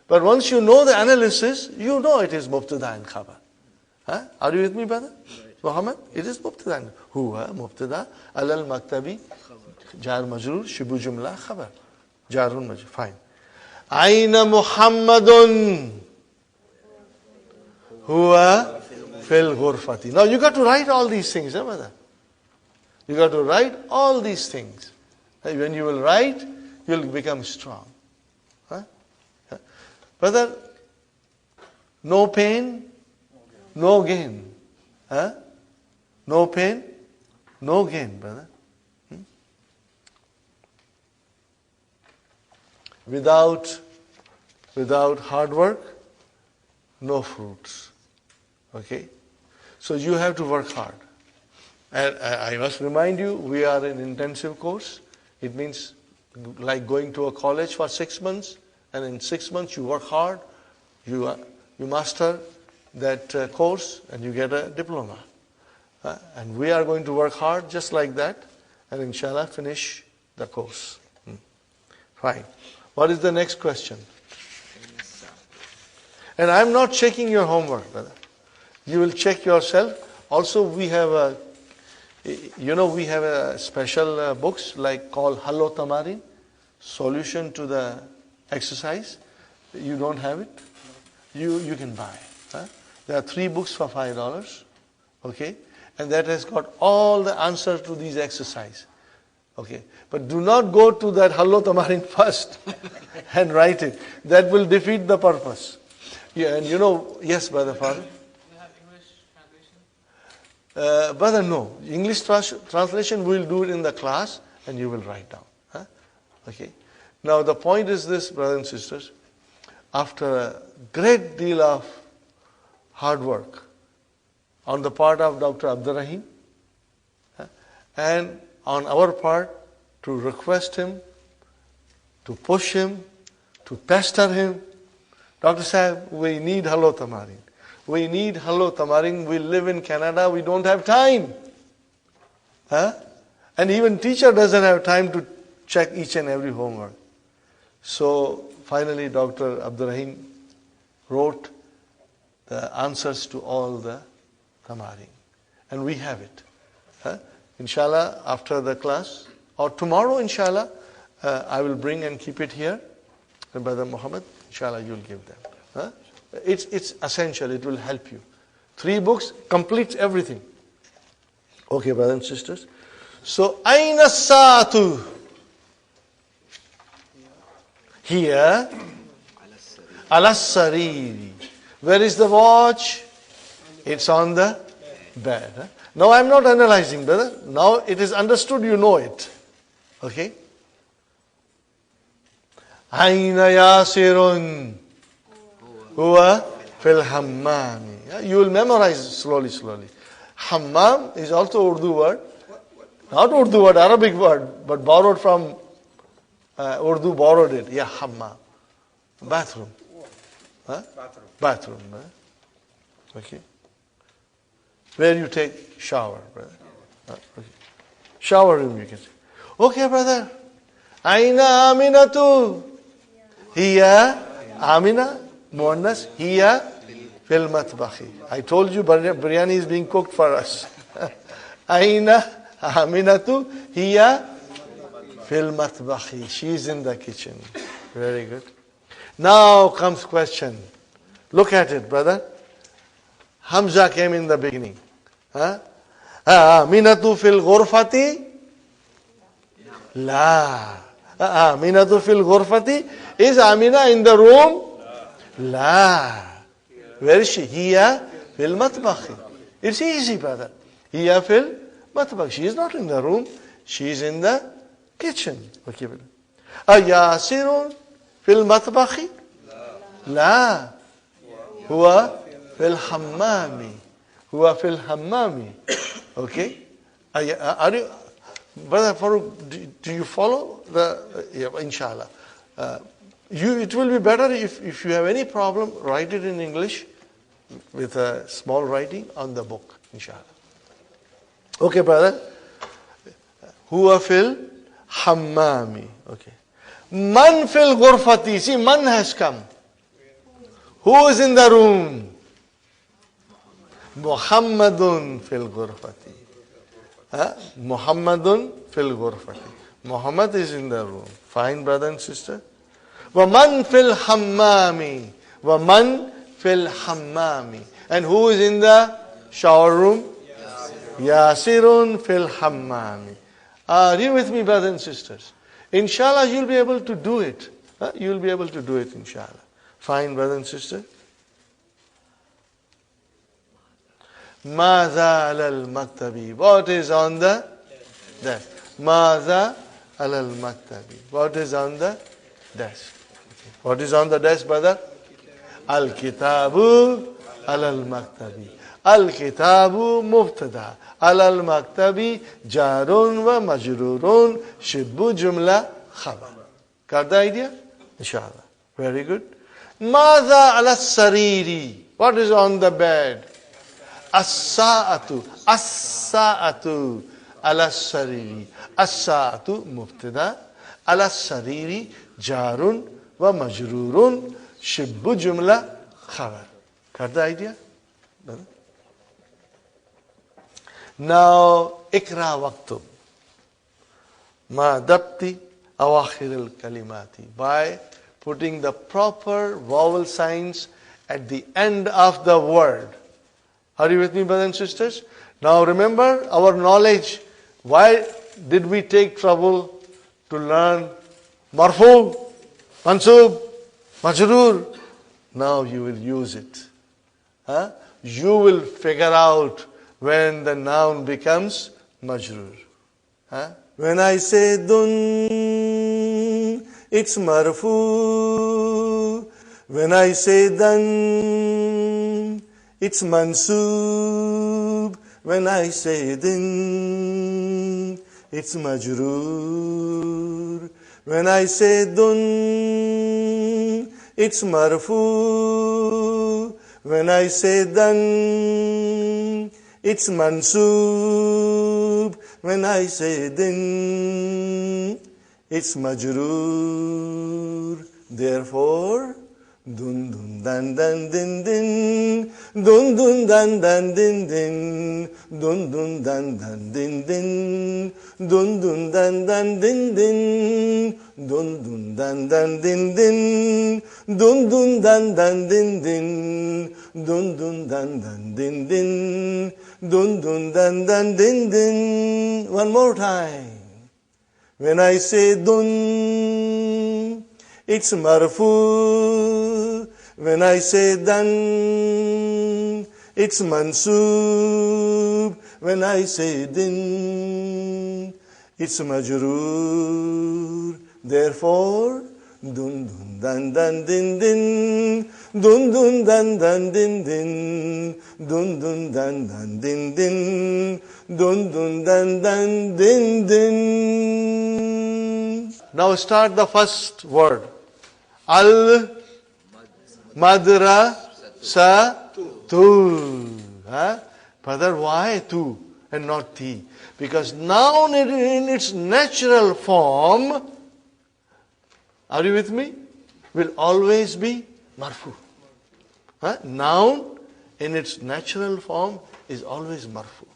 but once you know the analysis, you know it is mubtada and khabar. Huh? Are you with me, brother? Muhammad? It is mubtada and huwa mubtada alal maktabi. Jar majroor, shibu jumla, khabar. Jarun majroor. Fine. Aina Muhammadun. Huwa fil ghurfati. Now you got to write all these things, brother. You got to write all these things. When you will write, you'll become strong. Huh? Brother, no pain, no gain. Huh? No pain, no gain, brother. Without hard work, no fruits. Okay? So you have to work hard. And I must remind you, we are in intensive course. It means like going to a college for 6 months, and in 6 months you work hard, you master that course, and you get a diploma. And we are going to work hard just like that, and inshallah finish the course. Fine. What is the next question? And I'm not checking your homework, brother. You will check yourself. Also, we have a special books like called Hallo Tamarin, solution to the exercise. You don't have it? You can buy. There are 3 books for $5. Okay? And that has got all the answers to these exercises. Okay, but do not go to that Hallo Tamarin first and write it. That will defeat the purpose. Yeah, and yes, brother, father. Do you have English translation? Brother, no. English translation we will do it in the class, and you will write down. Huh? Okay. Now the point is this, brothers and sisters. After a great deal of hard work on the part of Dr. Abdur Rahim, and on our part to request him, to push him, to pester him. Dr. Sahib, we need Hello Tamarin. We need Hello Tamarin. We live in Canada. We don't have time. Huh? And even teacher doesn't have time to check each and every homework. So finally Dr. Abdur Rahim wrote the answers to all the Tamarin. And we have it. Huh? Inshallah, after the class, or tomorrow, inshallah, I will bring and keep it here. And Brother Muhammad, inshallah, you'll give them. Huh? It's essential. It will help you. 3 books completes everything. Okay, brothers and sisters. So, Aina Sa'atu. Here, Ala Sariri. Where is the watch? It's on the bed. Huh? Now I'm not analyzing, brother. Now it is understood, you know it. Okay? Aina Yasirun. Huwa fil hammami. You will memorize slowly. Hammam is also Urdu word. Not Urdu word, Arabic word, but borrowed from Urdu, borrowed it. Yeah, hammam. Bathroom. Huh? Bathroom. Huh? Okay. Where you take shower, brother. Okay. Shower room, you can say. Okay, brother. Aina Aminatu. Hiya Amina. Muannas. Hiya fil matbakhi. I told you biryani is being cooked for us. Aina Aminatu. Hiya fil matbakhi. She is in the kitchen. Very good. Now comes question. Look at it, brother. Hamza came in the beginning. Aminatu fil ghurfati? La. Aminatu fil ghurfati? Is Amina in the room? La. Where is she? Hiya fil matbakhi. It's easy, brother. Hiya fil matbakhi. She is not in the room. She is in the kitchen. Okay, brother. Yasirun fil matbakhi? La. Huwa fil hammami. Huwa fil hammami. Okay? Are you, Brother Farooq, do you follow the, inshallah. It will be better if you have any problem, write it in English with a small writing on the book, inshallah. Okay, brother. Huwa fil hammami. Okay. Man fil ghurfati. See, man has come. Who is in the room? Muhammadun fil ghurfati. Muhammadun fil ghurfati. Muhammad is in the room. Fine, brother and sister. Waman fil hammami. Waman fil hammami. And who is in the shower room? Yasirun fil hammami. Are you with me, brothers and sisters? Inshallah, you'll be able to do it. You'll be able to do it, inshallah. Fine, brother and sister. Maza alal maktabi. What is on the desk? Maza alal maktabi. What is on the desk? Okay. What is on the desk, brother? Al kitabu alal maktabi. Al kitabu mubtada. Alal maktabi jarun wa majrurun shibbu jumla khabar. Got the idea? Inshallah. Very good. Maza ala sariri. What is on the bed? As-sa'atu. As-sa'atu. Ala sariri. As-sa'atu mubtada. Ala sariri jarun wa majrurun shibbu jumla khabar. Got the idea? Now, ikra waqtub. Ma dabti awakhir al-kalimati. By putting the proper vowel signs at the end of the word. Are you with me, brothers and sisters? Now remember our knowledge. Why did we take trouble to learn marfu, mansub, majroor? Now you will use it. You will figure out when the noun becomes majroor. When I say dun, it's marfu. When I say dan, it's mansub. When I say din, it's majroor. When I say dun, it's marfu. When I say dan, it's mansoob. When I say din, it's majroor. Therefore, dun dun dan dan din din, dun dun dan dan din din, dun dun dan dan din din, dun dun dan dan din din, dun dun dan dan din din, dun dun dan dan din din, dun dun dan dan din din, dun dun dan dan din din. One more time. When I say dun, it's marfu. When I say dan, it's mansoob. When I say din, it's majroor. Therefore, dun dun dan dan din din, dun dun dan dan din din, dun dun dan dan din din, dun dun dan dan din din. Now start the first word. Al madrasa tu. Brother, why tu and not ti? Because noun in its natural form, are you with me? Will always be marfu. Noun in its natural form is always marfu.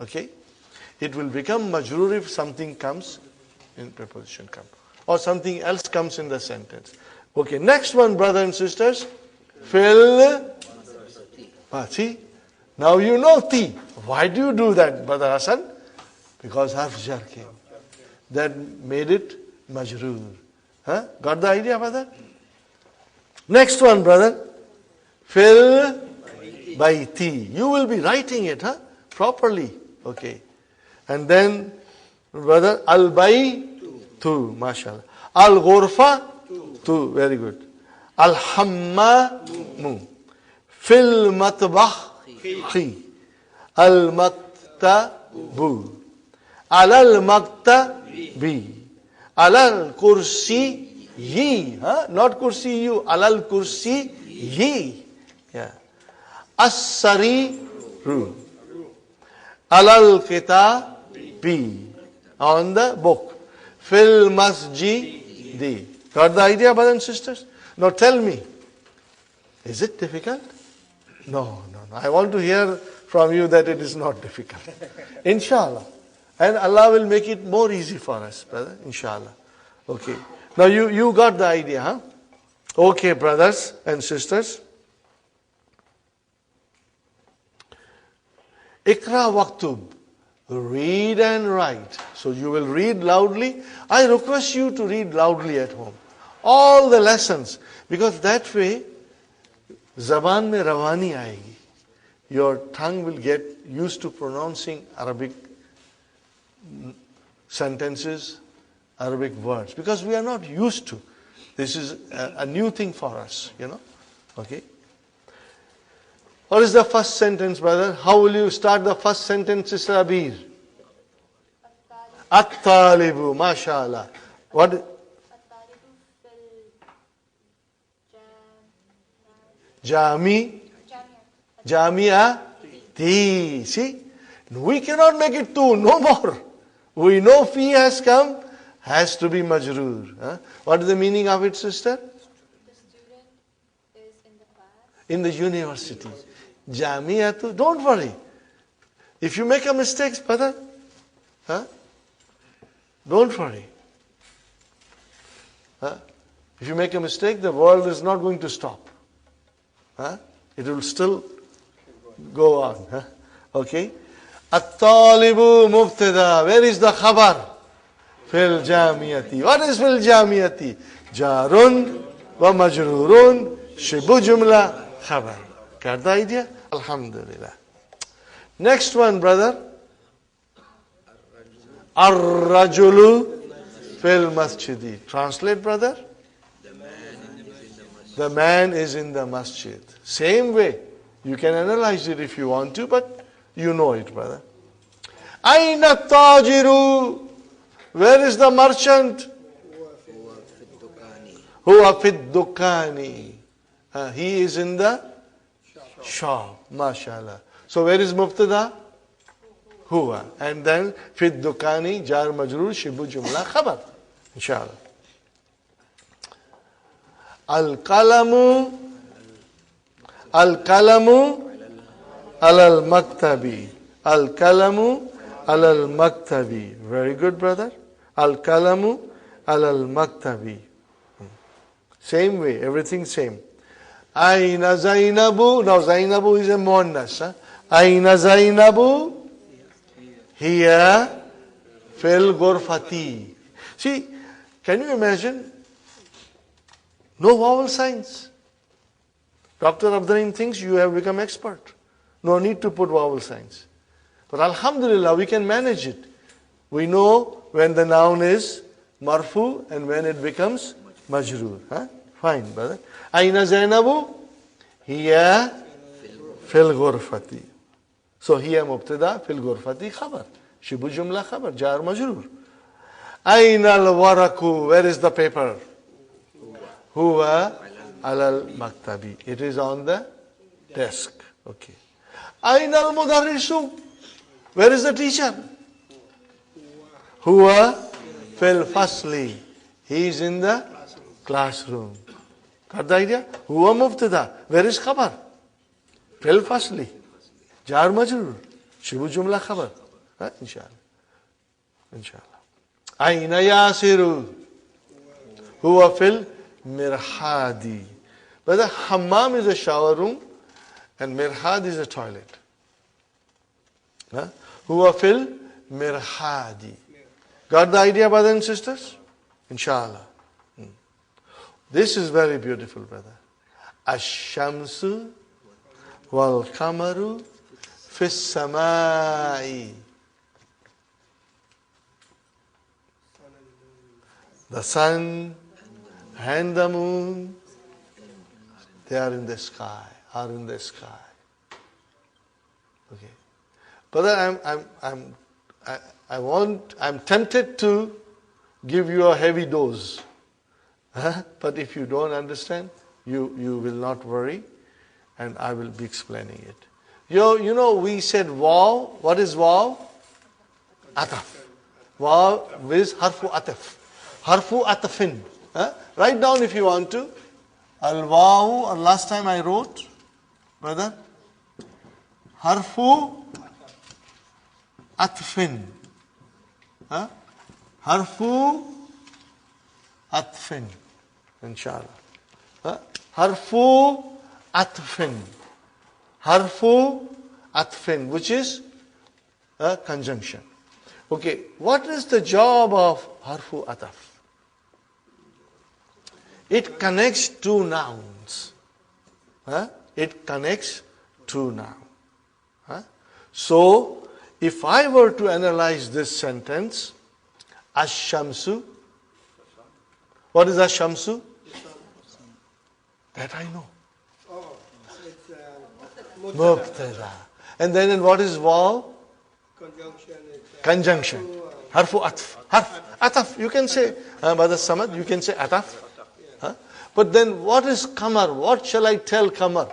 Okay? It will become majroor if something comes in preposition comes. Or something else comes in the sentence. Okay, next one, brothers and sisters. Fil. See? Now you know ti. Why do you do that, Brother Hassan? Because harf jar came. That made it majroor. Got the idea, brother? Next one, brother. Fil baiti. You will be writing it, properly. Okay. And then, brother, al tu, mashallah. Al ghurfa tu, very good. Al hammamu. Fil matbakhi. Al maktabu. Alal maktabi. Alal kursi yi. Not kursi you. Alal kursi yi. Yeah. As-sari ru. Alal kitabi. On the book. Fil masjidi. Got the idea, brothers and sisters? Now tell me, is it difficult? No. I want to hear from you that it is not difficult. Inshallah. And Allah will make it more easy for us, brother. Inshallah. Okay. Now you got the idea, Okay, brothers and sisters. Ikra waktub. Read and write. So you will read loudly. I request you to read loudly at home. All the lessons. Because that way, zaban mein rawani aayegi. Your tongue will get used to pronouncing Arabic sentences, Arabic words. Because we are not used to. This is a new thing for us, Okay. What is the first sentence, brother? How will you start the first sentence, Sister Abir? At-talibu, mashallah. What? At-talibu fil Jamia. See? We cannot make it two, no more. We know fi has come, has to be majroor. What is the meaning of it, sister? The student is in the class. In the university. Jamiatu, don't worry. If you make a mistake, brother, don't worry. If you make a mistake, the world is not going to stop. It will still go on. Okay? At-talibu mubtada. Where is the khabar? Fil jamiyati. What is fil jamiyati? Jarun wa majrurun shibu jumla khabar. Got the idea? Alhamdulillah. Next one, brother. Ar-rajulu fil masjidi. Translate, brother. The man is in the masjid. Same way. You can analyze it if you want to, but you know it, brother. Aina tajiru. Where is the merchant? Huwa fid dukani. He is in the shop. MashaAllah. So where is mubtada? Huwa. And then fid dukani, jar majroor, shibu jumla khabar. Inshallah. Al-kalamu alal maktabi. Al-kalamu alal maktabi. Very good, brother. Al-kalamu alal maktabi. Same way, everything same. Aina Zainabu. Now Zainabu is a muannas. Aina Zainabu. Here fil ghurfati. See, can you imagine? No vowel signs. Dr. Abdur Rahim thinks you have become expert. No need to put vowel signs. But alhamdulillah, we can manage it. We know when the noun is marfu and when it becomes majroor. Fine, brother. Aina Zainabu? Hiya fil ghurfati. So hiya mubtada fil ghurfati khabar. Shibu jumla khabar. Jar majroor. Aina al-waraku? Where is the paper? Huwa alal maktabi. It is on the desk. Okay. Aina al-mudarrisu? Where is the teacher? Huwa fil fasli. He is in the classroom. Got the idea? Huwa mubtada. Where is khabar? Fil fasli. Jar majroor. Shibu jumla khabar. Inshallah. Inshallah. Aina yasiru? Huwa fil mirhadi. But the hammam is a shower room and mirhad is a toilet. Huwa fil mirhadi. Got the idea, brothers and sisters? Inshallah. This is very beautiful, brother. Ash-shamsu wal kamaru fis samai. The sun and the moon, they are in the sky, Okay. Brother, I'm tempted to give you a heavy dose. But if you don't understand, you will not worry, and I will be explaining it. You know, we said waw. What is waw? Ataf. Waw is harfu ataf. Harfu atafin. Write down if you want to. Al-waw, last time I wrote, brother. Harfu atfin. Harfu atfin. Inshallah. Harfu atfin. Harfu atfin, which is a conjunction. Okay, what is the job of harfu ataf? It connects two nouns. It connects two nouns. So, if I were to analyze this sentence, Ash-shamsu. What is Ash-shamsu? That I know. Oh, it's Mubtada. And then what is waw? Conjunction. Harfu atf. Ataf. You can say, Brother Samad, you can say ataf. But then what is kamar? What shall I tell kamar?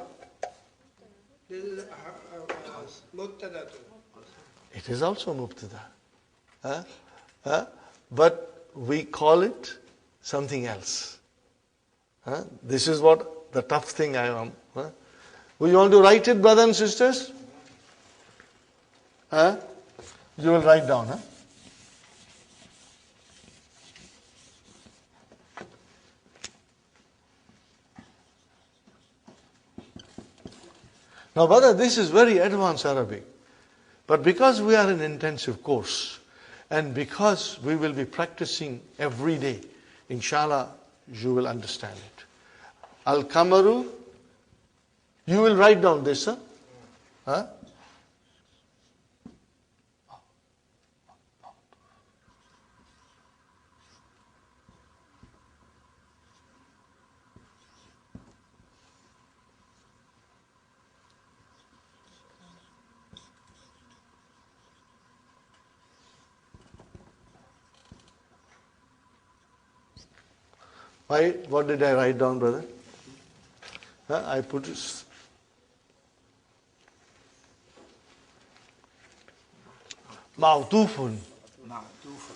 This is mubtada. It is also mubtada. But we call it something else. This is what the tough thing I am. We want to write it, brothers and sisters? You will write down. Now, brother, this is very advanced Arabic. But because we are in intensive course, and because we will be practicing every day, inshallah, you will understand it. Al-Kamaru, you will write down this, huh? Why? What did I write down, brother? I put ma'tufun.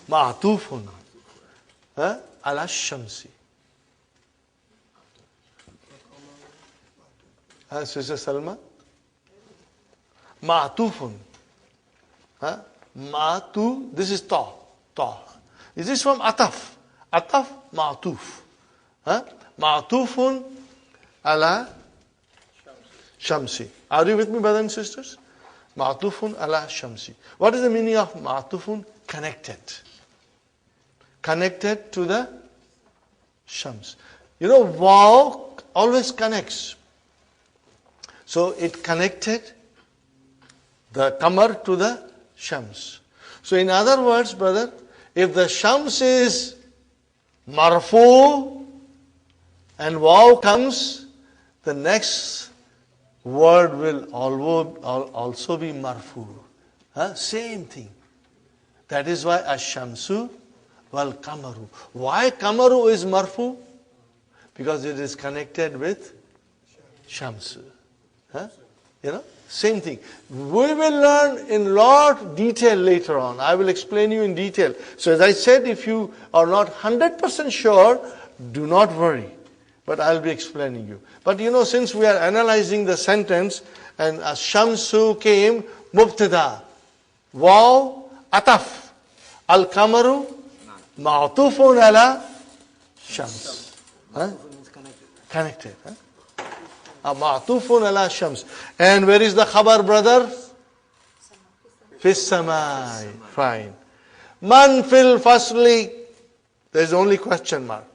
Ma'tufun. Ala shamsi. Sister Salma? Ma'tufun. Ma'tu, this is ta. Ta. Is this from ataf? Ataf, ma'tuf. Ma'tufun ala shamsi. Are you with me, brothers and sisters? Ma'tufun ala shamsi. What is the meaning of ma'tufun? Connected. Connected to the shams. You know, waw always connects. So it connected the qamar to the shams. So in other words, brother, if the shams is marfu and waw comes, the next word will also be marfu. Same thing. That is why ash-shamsu wal qamaru. Why qamaru is marfu? Because it is connected with shamsu. You know, same thing. We will learn in lot of detail later on. I will explain you in detail. So as I said, if you are not 100% sure, do not worry. But I'll be explaining you. But you know, since we are analyzing the sentence, and ash-shamsu came, mubtada, waw, ataf, al-qamaru, ma'tufun ala shams. Connected. Ma'tufun ala shams. And where is the khabar, brother? Fis samai. Fine. Man fil fasli. There is only question mark.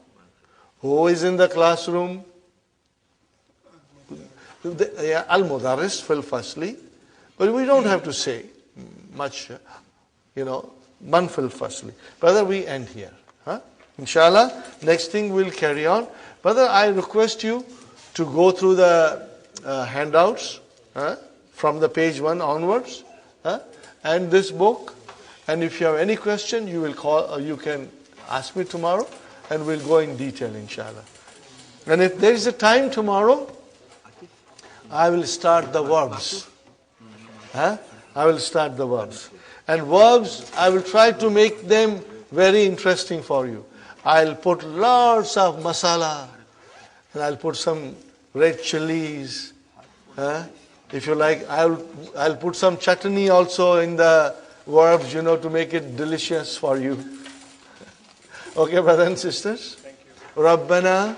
Who is in the classroom? Al-mudarris fil fasli. But we don't have to say much, you know, man fil fasli. Brother, we end here. Inshallah, next thing we'll carry on. Brother, I request you to go through the handouts from the page 1 onwards, and this book. And if you have any question, you will call, or you can ask me tomorrow, and we'll go in detail, inshallah. And if there is a time tomorrow, I will start the verbs. I will start the verbs. And verbs, I will try to make them very interesting for you. I'll put lots of masala, and I'll put some red chilies. If you like, I'll put some chutney also in the verbs, you know, to make it delicious for you. Okay, brothers and sisters? Thank you. Rabbana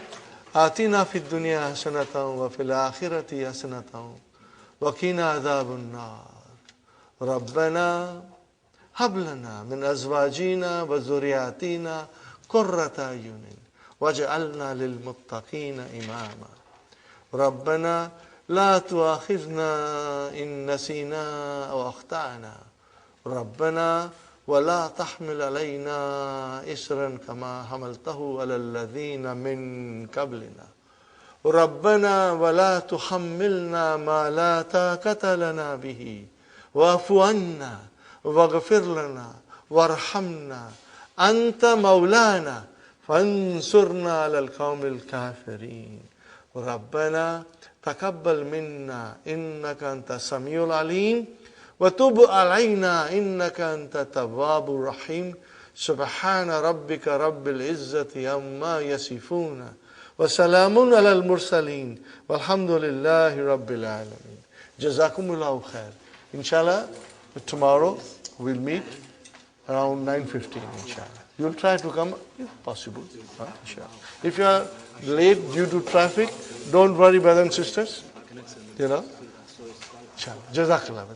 atina fid dunya hasanatan wa fil akhirati hasanatan wa qina adhabun nar. Rabbana hab lana min azwajina wa zurriyatina qurrata ayunin waj'alna lil muttaqina imama. ربنا لا تؤاخذنا إن نسينا أو أخطأنا ربنا ولا تحمل علينا إصرا كما حملته على الذين من قبلنا ربنا ولا تحملنا ما لا طاقة لنا به واعف عنا واغفر لنا وارحمنا أنت مولانا فانصرنا على القوم الكافرين ربنا تقبل منا إنك أنت السميع العليم وتب علينا إنك أنت التواب الرحيم سبحان ربك رب العزة عما يصفون وسلام على المرسلين والحمد لله رب العالمين. Jazakumullahu khair. Inshallah, tomorrow we'll meet around 9:15, inshallah. You'll try to come if possible. Inshallah. If you are late due to traffic, don't worry, brothers and sisters. You know. Inshallah. Jazakallah.